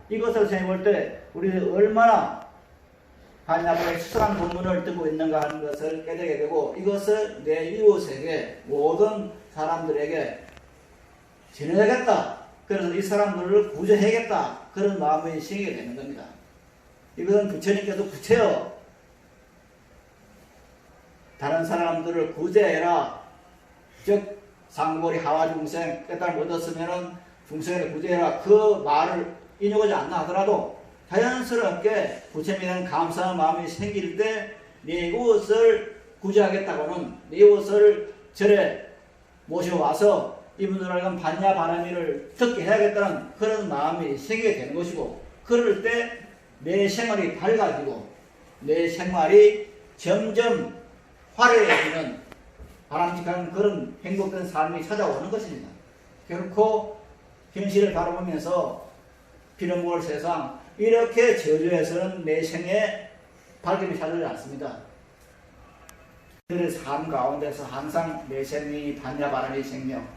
이것을 생각할 때 우리는 얼마나 반야바람의 수상한 본문을 듣고 있는가 하는 것을 깨닫게 되고 이것을 내 이웃에게 모든 사람들에게 전해야겠다. 그래서 이 사람들을 구제해야겠다. 그런 마음이 생기게 되는 겁니다. 이것은 부처님께서 구체요. 다른 사람들을 구제해라. 즉 상고리 하와 중생 깨달음 얻었으면은 중생을 구제해라. 그 말을 인용하지 않나 하더라도 자연스럽게 부처님에 대한 감사한 마음이 생길 때 내 이웃을 구제하겠다고는 내 이웃을 절에 모셔와서 이분들에게 반야바라미를 듣게 해야겠다는 그런 마음이 생기게 되는 것이고 그럴 때 내 생활이 밝아지고 내 생활이 점점 화려해지는 바람직한 그런 행복된 삶이 찾아오는 것입니다. 결코 현실을 바라보면서 빌어먹을 세상 이렇게 저주해서는 내 생에 밝음이 찾아오지 않습니다. 그들의 삶 가운데서 항상 내 생이 반야바람의 생명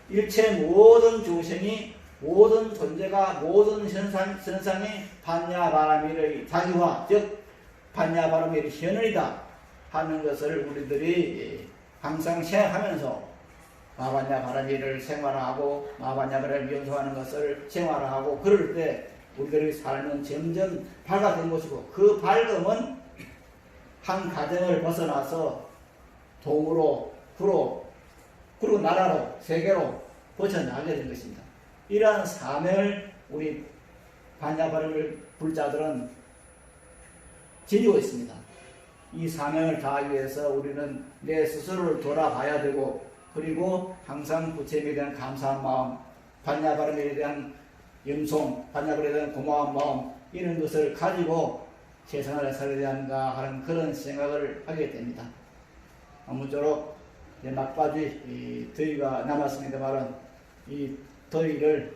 일체 모든 중생이 모든 존재가 모든 선상이 반야바람의 자기화 즉 반야바람의 현원이다 하는 것을 우리들이 항상 생각하면서 마반야바라미를 생활하고 마반야바라미를 연소하는 것을 생활하고 그럴 때 우리들의 삶은 점점 밝아진 것이고 그 밝음은 한 가정을 벗어나서 동으로 구로 그리고 나라로 세계로 벗어나게 된 것입니다. 이러한 사명을 우리 반야바람을 불자들은 지니고 있습니다. 이 사명을 다하기 위해서 우리는 내 스스로를 돌아봐야 되고 그리고 항상 부처님에 대한 감사한 마음 반야바람에 대한 염송, 반야바람에 대한 고마운 마음 이런 것을 가지고 세상을 살아야 한가 하는 그런 생각을 하게 됩니다. 아무쪼록 이제 막바지 이 더위가 남았습니다만은 이 더위를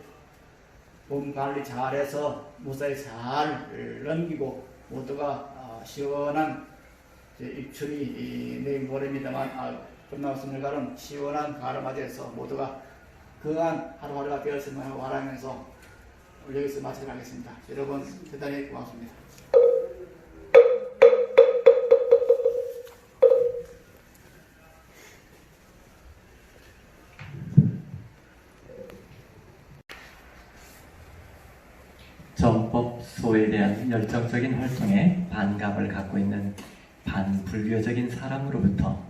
몸 관리 잘해서 무사히 잘 넘기고 모두가 시원한 입춘이 내일 모레입니다만 끝나왔습니다만 시원한 가을 맞이해서 모두가 건강한 하루하루가 되었으면 하고 바라면서 여기서 마치도록 하겠습니다. 여러분 대단히 고맙습니다. 정법소에 대한 열정적인 활동에 반감을 갖고 있는 반불교적인 사람으로부터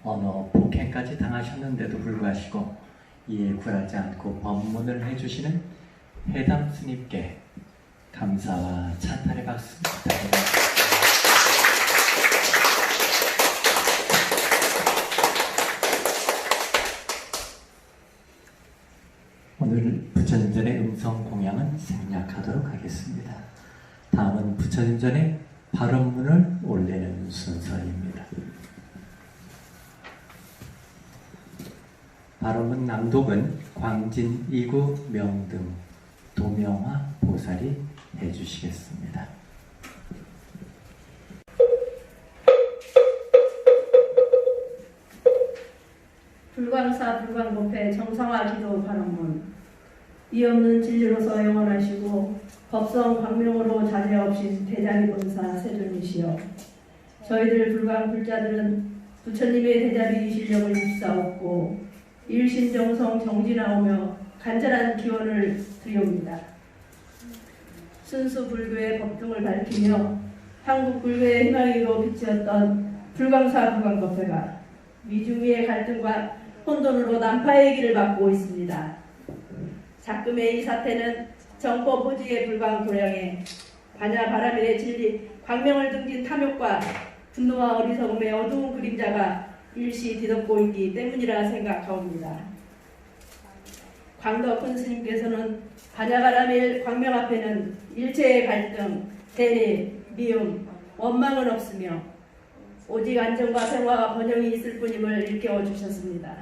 언어 폭행까지 당하셨는데도 불구하시고 이에 굴하지 않고 법문을 해주시는 해담 스님께 감사와 찬탄의 박수 부탁드립니다. 오늘 부처님전의 음성 공양은 생략하도록 하겠습니다. 다음은 부처님전의 발언문을 올리는 순서입니다. 발언문 낭독은 광진 2구 명등 도명화 보살이 해주시겠습니다. 불광사 불광법회 정상화 기도 발언문. 이 없는 진리로서 영원하시고 법성 광명으로 자제 없이 대자비 본사 세존이시여, 저희들 불광 불자들은 부처님의 대자비 실력을 입사없고 일신정성 정진하오며 간절한 기원을 드리옵니다. 순수 불교의 법등을 밝히며 한국 불교의 희망이고 빛이었던 불광사 불광법회가 미중위의 갈등과 혼돈으로 난파의 길을 막고 있습니다. 작금의 이 사태는 정법 호지의 불광 도량에 반야 바라밀의 진리 광명을 등진 탐욕과 분노와 어리석음의 어두운 그림자가 일시 뒤덮고 있기 때문이라 생각하옵니다. 광덕훈 스님께서는 반야 바라밀 광명 앞에는 일체의 갈등, 대립, 미움, 원망은 없으며 오직 안정과 평화와 번영이 있을 뿐임을 일깨워 주셨습니다.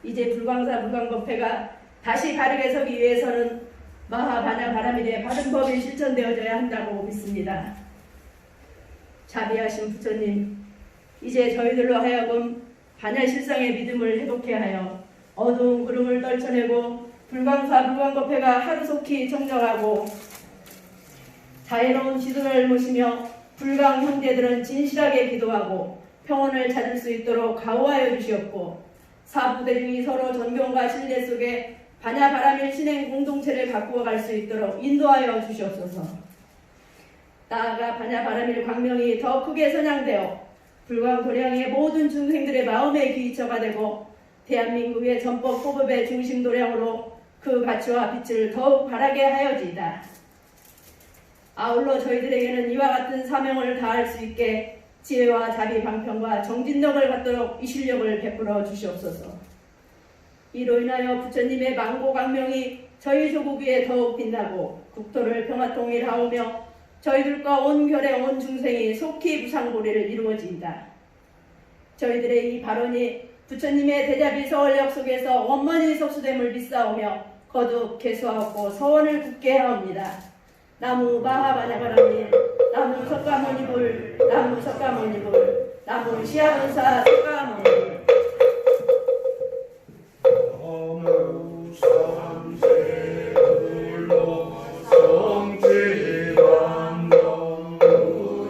이제 불광사 불광법회가 다시 바르게 서기 위해서는 마하반야 바라밀의 바른 법이 실천되어져야 한다고 믿습니다. 자비하신 부처님, 이제 저희들로 하여금 반야 실상의 믿음을 회복해 하여 어두운 구름을 떨쳐내고 불광사 불광법회가 하루속히 정정하고 자애로운 지도를 모시며 불광 형제들은 진실하게 기도하고 평온을 찾을 수 있도록 가호하여 주시옵고, 사부대중이 서로 존경과 신뢰 속에 반야 바라밀 신행 공동체를 가꾸어 갈 수 있도록 인도하여 주시옵소서. 나아가 반야 바라밀 광명이 더 크게 선양되어 불광 도량의 모든 중생들의 마음의 기초가 되고 대한민국의 전법 호법의 중심 도량으로 그 가치와 빛을 더욱 바라게 하여지이다. 아울러 저희들에게는 이와 같은 사명을 다할 수 있게 지혜와 자비 방편과 정진력을 갖도록 이 실력을 베풀어 주시옵소서. 이로 인하여 부처님의 망고 광명이 저희 조국 위에 더욱 빛나고 국토를 평화통일하오며 저희들과 온 결의 온 중생이 속히 부상고리를 이루어진다. 저희들의 이 발언이 부처님의 대자비 서원력 속에서 원만히 속수됨을 믿사오며 거듭 개수하옵고 서원을 굳게 하옵니다. 나무 마하바냐바라밀, 나무 석가모니불, 나무 석가모니불, 나무 시아본사 석가모니불. 나무 삼세불로 성지반동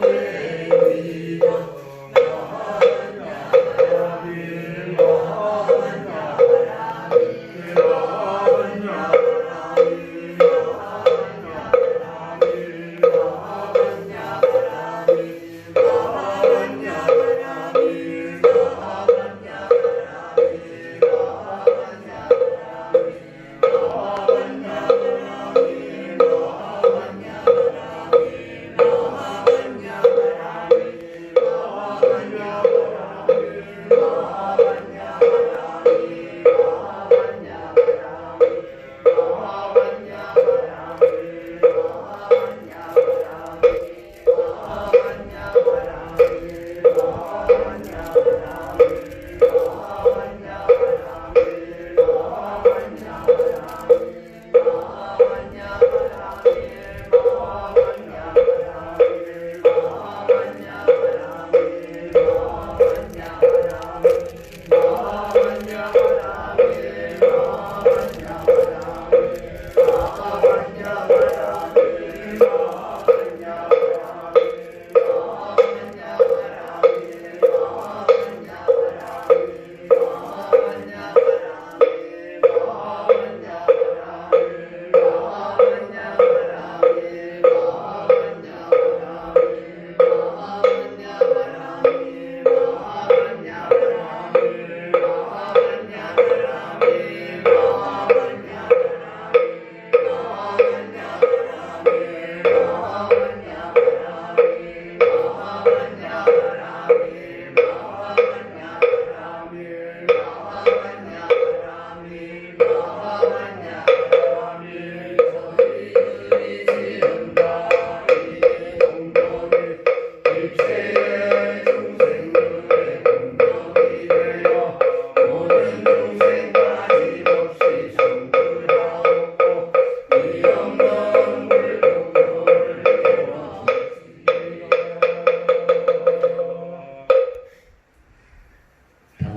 우레비가 마하냐바라밀 마하냐바라밀 마하냐바라밀 마하냐바라밀 마하냐바라밀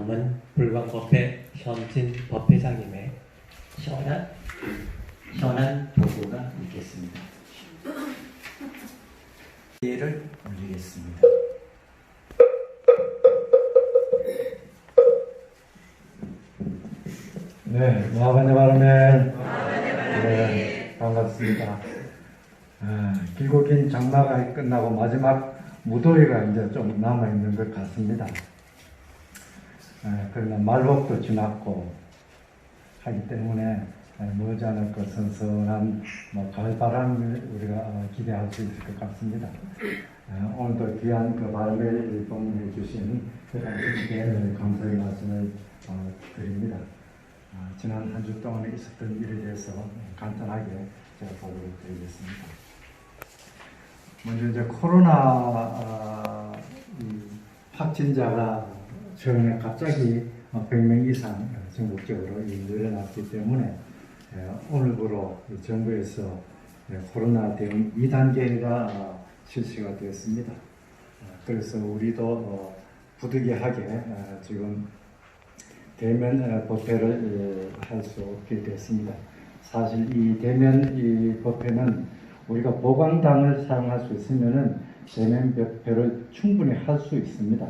다음은 불광법회 현진 법회장님의 시원한 보고가 있겠습니다. 예를 올리겠습니다. 네, 마하바네 바라멜. 네, 반갑습니다. 길고 긴 장마가 끝나고 마지막 무더위가 이제 좀 남아있는 것 같습니다. 그러나 말복도 지났고 하기 때문에 머지않을 것 선선한 가을 바람을 우리가 기대할 수 있을 것 같습니다. 오늘도 귀한 그 바람을 방문해 주신 대단히 감사의 말씀을 드립니다. 지난 한 주 동안에 있었던 일에 대해서 간단하게 제가 보도를 드리겠습니다. 먼저 이제 코로나 확진자가 최근에 갑자기 100명 이상 전국적으로 늘어났기 때문에 오늘부로 정부에서 코로나 대응 2단계가 실시가 되었습니다. 그래서 우리도 부득이하게 지금 대면 법회를 할 수 없게 됐습니다. 사실 이 대면 법회는 우리가 보강당을 사용할 수 있으면은 대면 법회를 충분히 할 수 있습니다.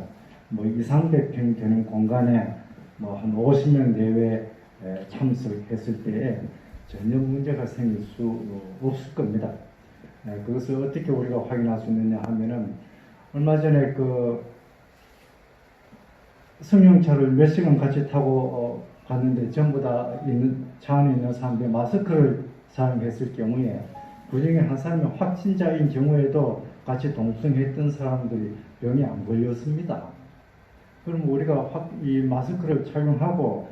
200~300평 되는 공간에 한 50명 내외 참석했을 때에 전혀 문제가 생길 수 없을 겁니다. 그것을 어떻게 우리가 확인할 수 있느냐 하면은 얼마 전에 그 승용차를 몇 시간 같이 타고 갔는데 전부 다 차 안에 있는 사람들이 마스크를 사용했을 경우에 그 중에 한 사람이 확진자인 경우에도 같이 동승했던 사람들이 병이 안 걸렸습니다. 그럼 우리가 이 마스크를 착용하고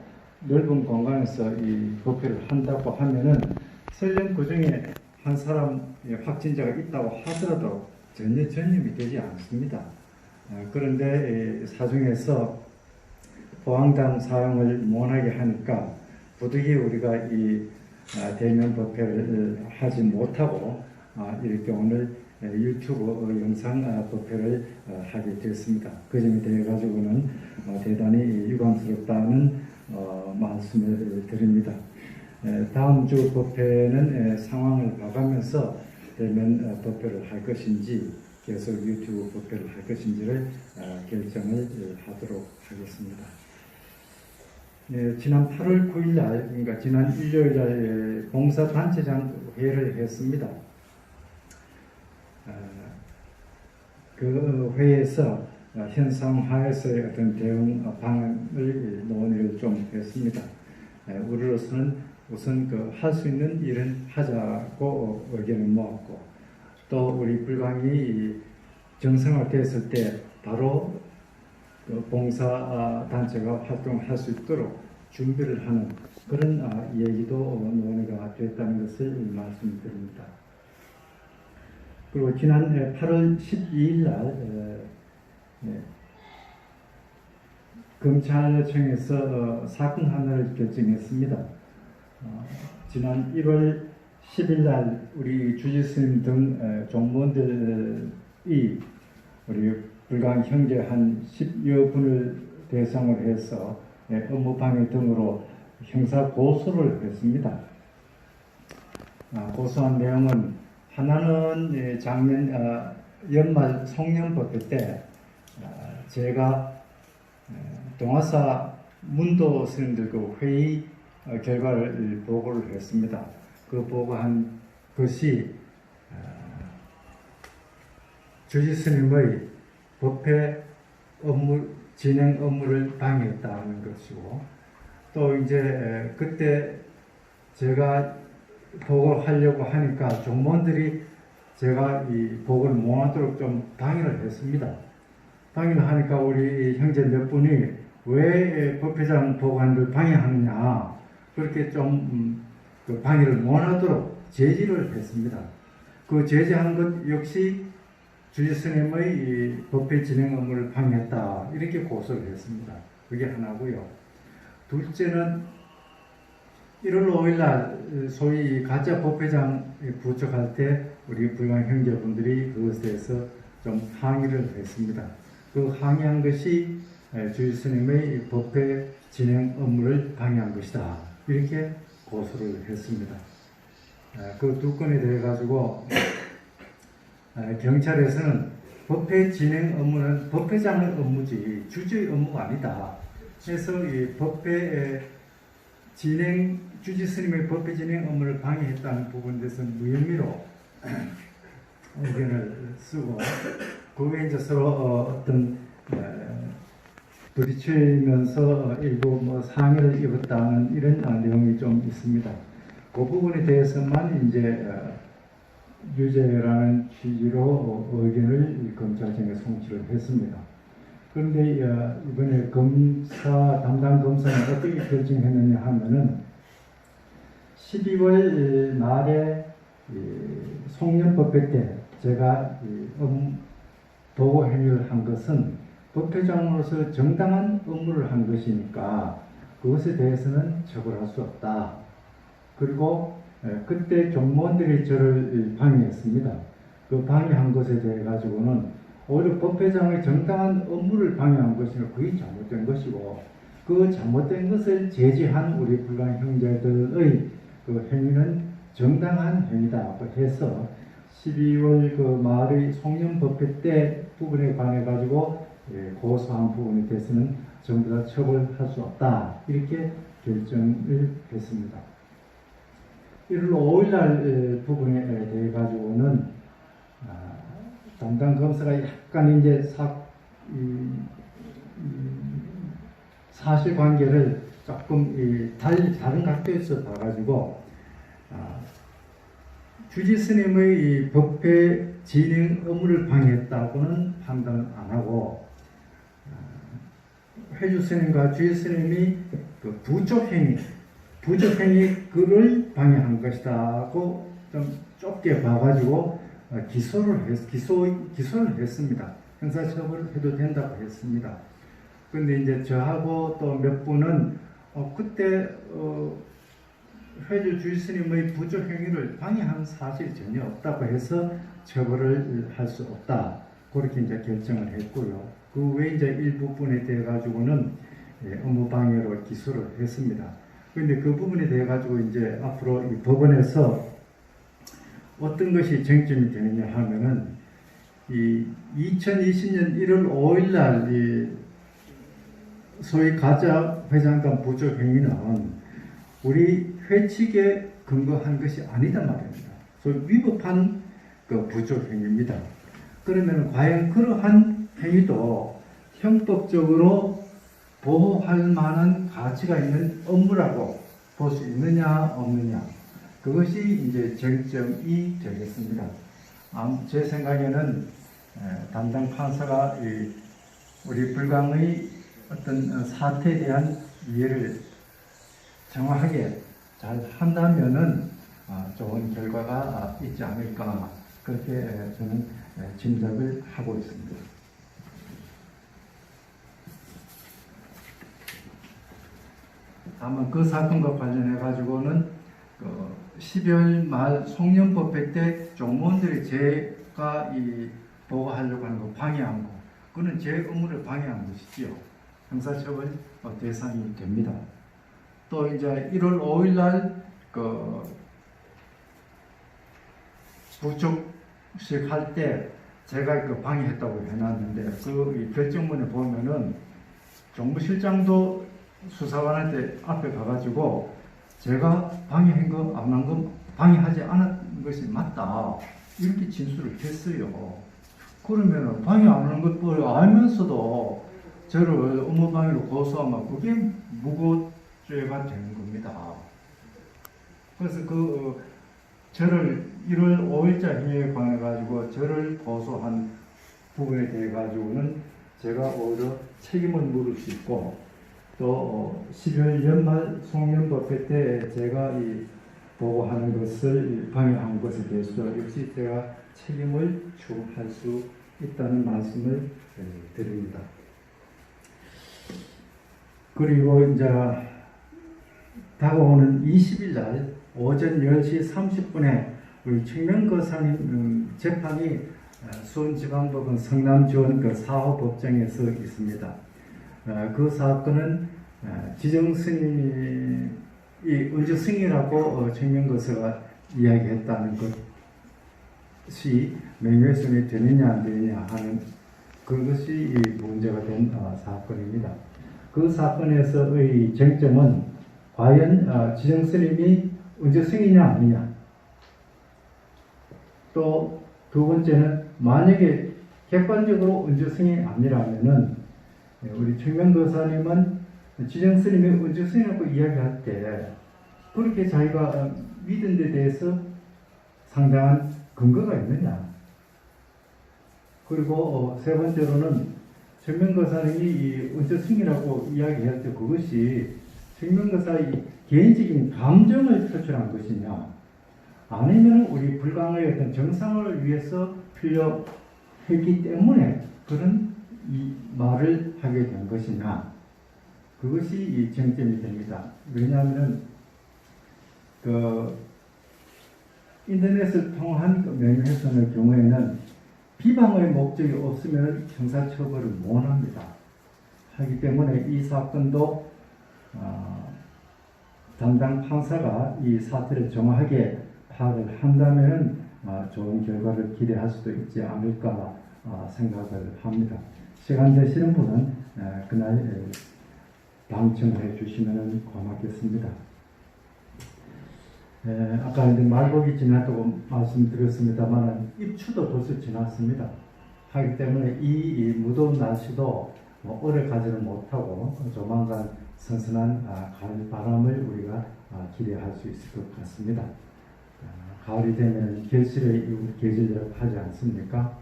넓은 공간에서 이 법회를 한다고 하면은 설령 그 중에 한 사람 확진자가 있다고 하더라도 전혀 전염이 되지 않습니다. 그런데 사중에서 보강당 사용을 못하게 하니까 부득이 우리가 이 대면 법회를 하지 못하고 이렇게 오늘 유튜브 영상 법회를 하게 되었습니다. 그 점에 대해 가지고는 대단히 유감스럽다는 말씀을 드립니다. 다음 주 법회는 상황을 봐가면서 대면 법회를 할 것인지 계속 유튜브 법회를 할 것인지를 결정을 하도록 하겠습니다. 지난 8월 9일 날, 그러니까 지난 일요일 날 봉사단체장 회의를 했습니다. 그 회의에서 현상화에서의 어떤 대응 방안을 논의를 좀 했습니다. 우리로서는 우선 할 수 있는 일은 하자고 의견을 모았고, 또 우리 불광이 정상화됐을 때 바로 그 봉사단체가 활동할 수 있도록 준비를 하는 그런 얘기도 논의가 됐다는 것을 말씀드립니다. 그리고 지난 8월 12일 날 검찰청에서 사건 하나를 결정했습니다. 지난 1월 10일 날 우리 주지스님 등 종무원들이 우리 불광 형제 한 10여 분을 대상으로 해서 업무방해 등으로 형사 고소를 했습니다. 고소한 내용은 하나는 작년 연말 송년법회 때 제가 동아사 문도 스님들과 회의 결과를 보고를 했습니다. 그 보고한 것이 주지 스님의 법회 업무 진행 업무를 방해했다는 것이고, 또 이제 그때 제가 보고를 하려고 하니까 종무원들이 제가 이 보고를 못하도록 좀 방해를 했습니다. 방해를 하니까 우리 형제 몇 분이 왜 법회장 보고하는 걸 방해하느냐, 그렇게 좀 그 방해를 못하도록 제지를 했습니다. 그 제지한 것 역시 주지스님의 이 법회 진행 업무를 방해했다, 이렇게 고소를 했습니다. 그게 하나고요. 둘째는 1월 5일 날 소위 가짜 법회장 부촉할 때 우리 불광 형제분들이 그것에 대해서 좀 항의를 했습니다. 그 항의한 것이 주지 스님의 법회 진행 업무를 방해한 것이다. 이렇게 고소를 했습니다. 그 두 건에 대해 가지고 경찰에서는 법회 진행 업무는 법회장의 업무지 주지의 업무가 아니다. 그래서 이 법회 진행 주지 스님의 법회 진행 업무를 방해했다는 부분에 대해서 무혐의로 의견을 쓰고 그 외에 이제 서로 어떤 부딪히면서 일부 상해를 입었다는 이런 내용이 좀 있습니다. 그 부분에 대해서만 이제 유죄라는 취지로 의견을 검찰청에 송치를 했습니다. 그런데 이번에 담당 검사는 어떻게 결정했느냐 하면은 12월 말에 송년법회 때 제가 보고 행위를 한 것은 법회장으로서 정당한 업무를 한 것이니까 그것에 대해서는 처벌할 수 없다. 그리고 그때 종무원들이 저를 방해했습니다. 그 방해한 것에 대해 가지고는 오히려 법회장의 정당한 업무를 방해한 것이라 그게 잘못된 것이고 그 잘못된 것을 제지한 우리 불강 형제들의 그 행위는 정당한 행위다 해서 12월 그 말의 송년법회 때 부분에 관해 가지고 고소한 부분에 대해서는 전부 다 처벌할 수 없다 이렇게 결정을 했습니다. 1월 5일 날 부분에 대해 가지고는 담당 검사가 약간 이제 사실관계를 조금 다른 각도에서 봐가지고 주지 스님의 법회 진행 업무를 방해했다고는 판단을 안 하고 회주 스님과 주지 스님이 그 부족행위 그를 방해한 것이다고 좀 좁게 봐가지고 기소를 했습니다. 형사처벌을 해도 된다고 했습니다. 그런데 이제 저하고 또 몇 분은 그때 회주 주지 스님의 부족 행위를 방해한 사실이 전혀 없다고 해서 처벌을 할 수 없다. 그렇게 이제 결정을 했고요. 그 외에 이제 일부분에 대해 가지고는 업무 방해로 기소를 했습니다. 그런데 그 부분에 대해 가지고 이제 앞으로 이 법원에서 어떤 것이 쟁점이 되느냐 하면은 이 2020년 1월 5일 날 이 소위 가짜 회장단 부족 행위는 우리 회칙에 근거한 것이 아니다 말입니다. 소위 위법한 그 부족 행위입니다. 그러면 과연 그러한 행위도 형법적으로 보호할 만한 가치가 있는 업무라고 볼 수 있느냐 없느냐 그것이 이제 쟁점이 되겠습니다. 제 생각에는 담당 판사가 우리 불강의 어떤 사태에 대한 이해를 정확하게 잘 한다면은 좋은 결과가 있지 않을까 그렇게 저는 짐작을 하고 있습니다. 다만 그 사건과 관련해 가지고는 12월 말 송년법회 때 종무원들이 제가 보고하려고 하는 거 방해한 거 그거는 제 업무를 방해한 것이지요. 형사처벌 대상이 됩니다. 또 이제 1월 5일 날 부족식 할 때 제가 방해했다고 해놨는데 그 결정문에 보면은 정부실장도 수사관한테 앞에 가가지고 제가 방해한 거 안 한 거 방해하지 않은 것이 맞다 이렇게 진술을 했어요. 그러면 방해 안 하는 것을 알면서도 저를 업무방해로 고소하면 그게 무고죄가 되는 겁니다. 그래서 저를 1월 5일자 행위에 관해 가지고 저를 고소한 부분에 대해 가지고는 제가 오히려 책임을 물을 수 있고 또 12월 연말 송년법회 때 제가 보고하는 것을 방해한 것에 대해서 역시 제가 책임을 추구할 수 있다는 말씀을 드립니다. 그리고 이제 다가오는 20일 날 오전 10시 30분에 우리 청명거사님 재판이 수원지방법원 성남지원 4호 법정에서 있습니다. 그 사건은 지정 스님이 은주 스님이라고 청명거사가 이야기했다는 것이 명예훼손이 되느냐 안 되느냐 하는 그것이 문제가 된 사건입니다. 그 사건에서의 쟁점은 과연 지정 스님이 은주 스님이냐 아니냐. 또 두 번째는 만약에 객관적으로 은주 스님이 아니라면은 우리 청명거사님은 지정 스님이 은주 스님이라고 이야기할 때 그렇게 자기가 믿은 데 대해서 상당한 근거가 있느냐. 그리고 세 번째로는 청명거사님이 이 은주 스님이라고 이야기할 때 그것이 청명거사의 개인적인 감정을 표출한 것이냐 아니면 우리 불광의 어떤 정상을 위해서 필요했기 때문에 그런 이 말을 하게 된 것이냐 그것이 이 쟁점이 됩니다. 왜냐하면 그 인터넷을 통한 명예훼손의 경우에는 비방의 목적이 없으면 형사처벌을 못 합니다. 하기 때문에 이 사건도 담당 판사가 이 사태를 정확하게 파악을 한다면 좋은 결과를 기대할 수도 있지 않을까 생각을 합니다. 시간 되시는 분은 그날 방청을 해주시면 고맙겠습니다. 아까 이제 말복이 지났다고 말씀드렸습니다만 입추도 벌써 지났습니다. 하기 때문에 이 무더운 날씨도 오래 가지는 못하고 조만간 선선한 가을 바람을 우리가 기대할 수 있을 것 같습니다. 가을이 되면 결실의 계절이라고 하지 않습니까?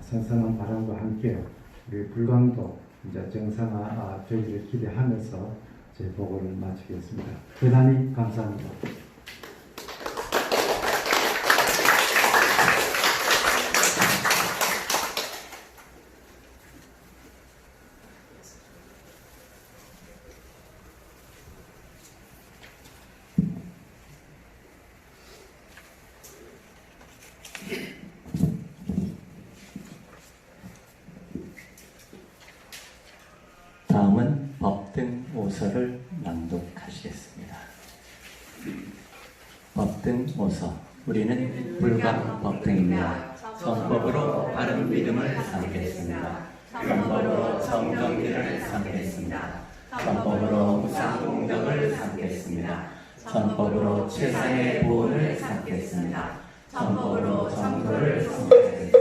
선선한 바람과 함께 우리 불광도 이제 정상화 되기를 기대하면서 제 보고를 마치겠습니다. 대단히 감사합니다. 다음은 법등 오서를 낭독하시겠습니다. 법등 오서. 우리는 불광 법등이며 정법으로 바른 믿음을 삼겠습니다. 정법으로 정경기를 삼겠습니다. 정법으로 무상공덕을 삼겠습니다. 정법으로 최상의 보호를 삼겠습니다. 정법으로 정도를 삼겠습니다.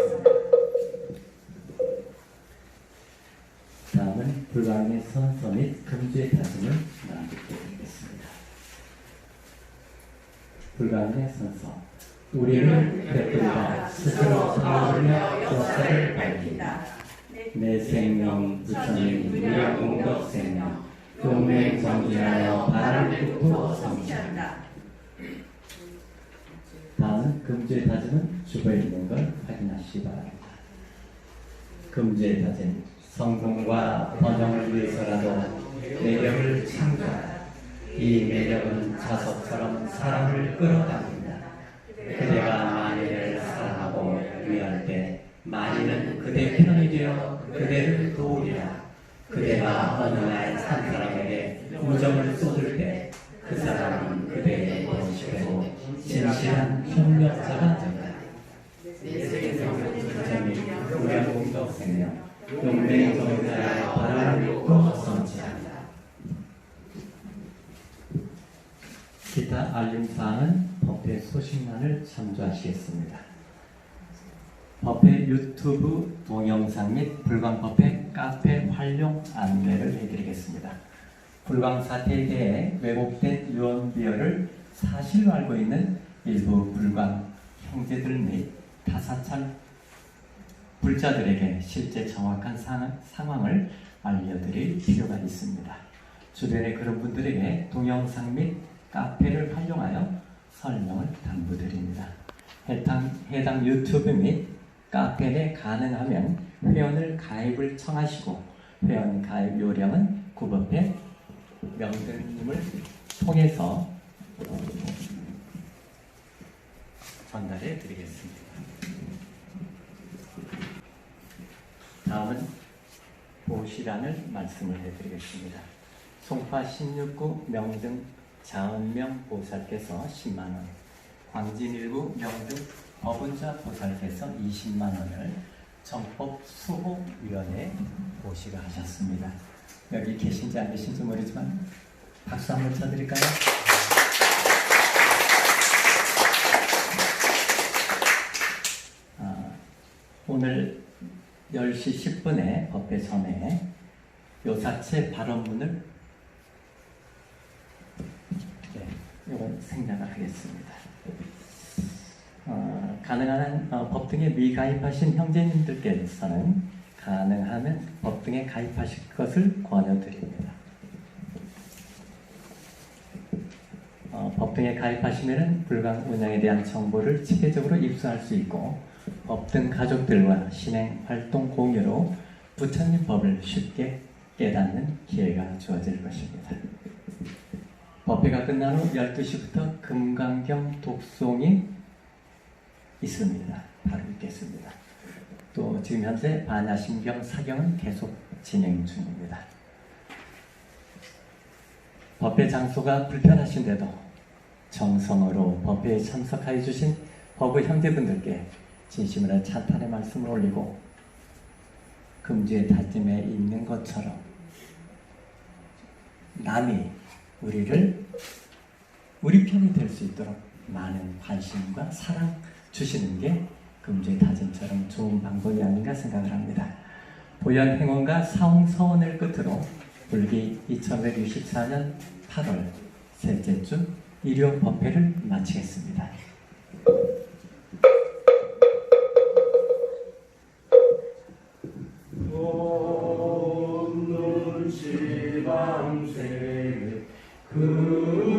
다음은 불광의 선서 및 금주의 다짐을 낭독해드리겠습니다. 불광의 선서. 우리는 베풀과 스스로 타오르며 역사를 밝힌다. 내 생명 부처님 무량공덕 생명 동맹 정진하여 바람을 굽고 성취한다. 다음 금주의 다짐은 주보에 있는 걸 확인하시기 바랍니다. 금주의 다짐. 성공과 번영을 위해서라도 매력을 창조하라. 이 매력은 자석처럼 사람을 끌어당긴다. 그대가 만인을 사랑하고 위할 때 만인은 그대 편이 되어 그대를 도우리라. 그대가 어느 날 한 사람에게 우정을 쏟을 때 그 사람은 그대의 본식되고 진실한 협력자가 된다. 부처님 무량공덕 생명 동맹 정진하여 바람을 굽고 성취한다. 기타 알림사항은 법회 소식란을 참조하시겠습니다. 법회 유튜브 동영상 및 불광법회 카페 활용 안내를 해드리겠습니다. 불광 사태에 대해 왜곡된 유언비어를 사실로 알고 있는 일부 불광 형제들 및 타사찰 불자들에게 실제 정확한 상황을 알려드릴 필요가 있습니다. 주변의 그런 분들에게 동영상 및 카페를 활용하여 설명을 당부드립니다. 해당 유튜브 및 카페 내 가능하면 회원을 가입을 청하시고 회원 가입 요령은 구법회 명등님을 통해서 전달해 드리겠습니다. 다음은 보시라는 말씀을 해드리겠습니다. 송파 16구 명등 자은명 보살께서 10만 원, 광진 1구 명등 법운자 보살께서 20만 원을 정법 수호위원회에 보시가 하셨습니다. 여기 계신지 안 계신지 모르지만 박수 한번 쳐드릴까요? 오늘 10시 10분에 법회 전에 요사체 발언문을 이건 생략을 하겠습니다. 가능한 법등에 미가입하신 형제님들께서는 가능하면 법등에 가입하실 것을 권유드립니다. 법등에 가입하시면 불강 운영에 대한 정보를 체계적으로 입수할 수 있고 법등 가족들과 신행 활동 공유로 부처님 법을 쉽게 깨닫는 기회가 주어질 것입니다. 법회가 끝난 후 12시부터 금강경 독송이 있습니다. 바로 있겠습니다. 또 지금 현재 반야심경 사경은 계속 진행 중입니다. 법회 장소가 불편하신데도 정성으로 법회에 참석하여 주신 법의 형제분들께 진심으로 찬탄의 말씀을 올리고 금주의 다짐에 있는 것처럼 남이 우리 편이 될 수 있도록 많은 관심과 사랑 주시는 게 금주의 다짐처럼 좋은 방법이 아닌가 생각을 합니다. 보현 행원과 사홍 서원을 끝으로 불기 2564년 8월 셋째 주 일요 법회를 마치겠습니다. 없는 지방세 그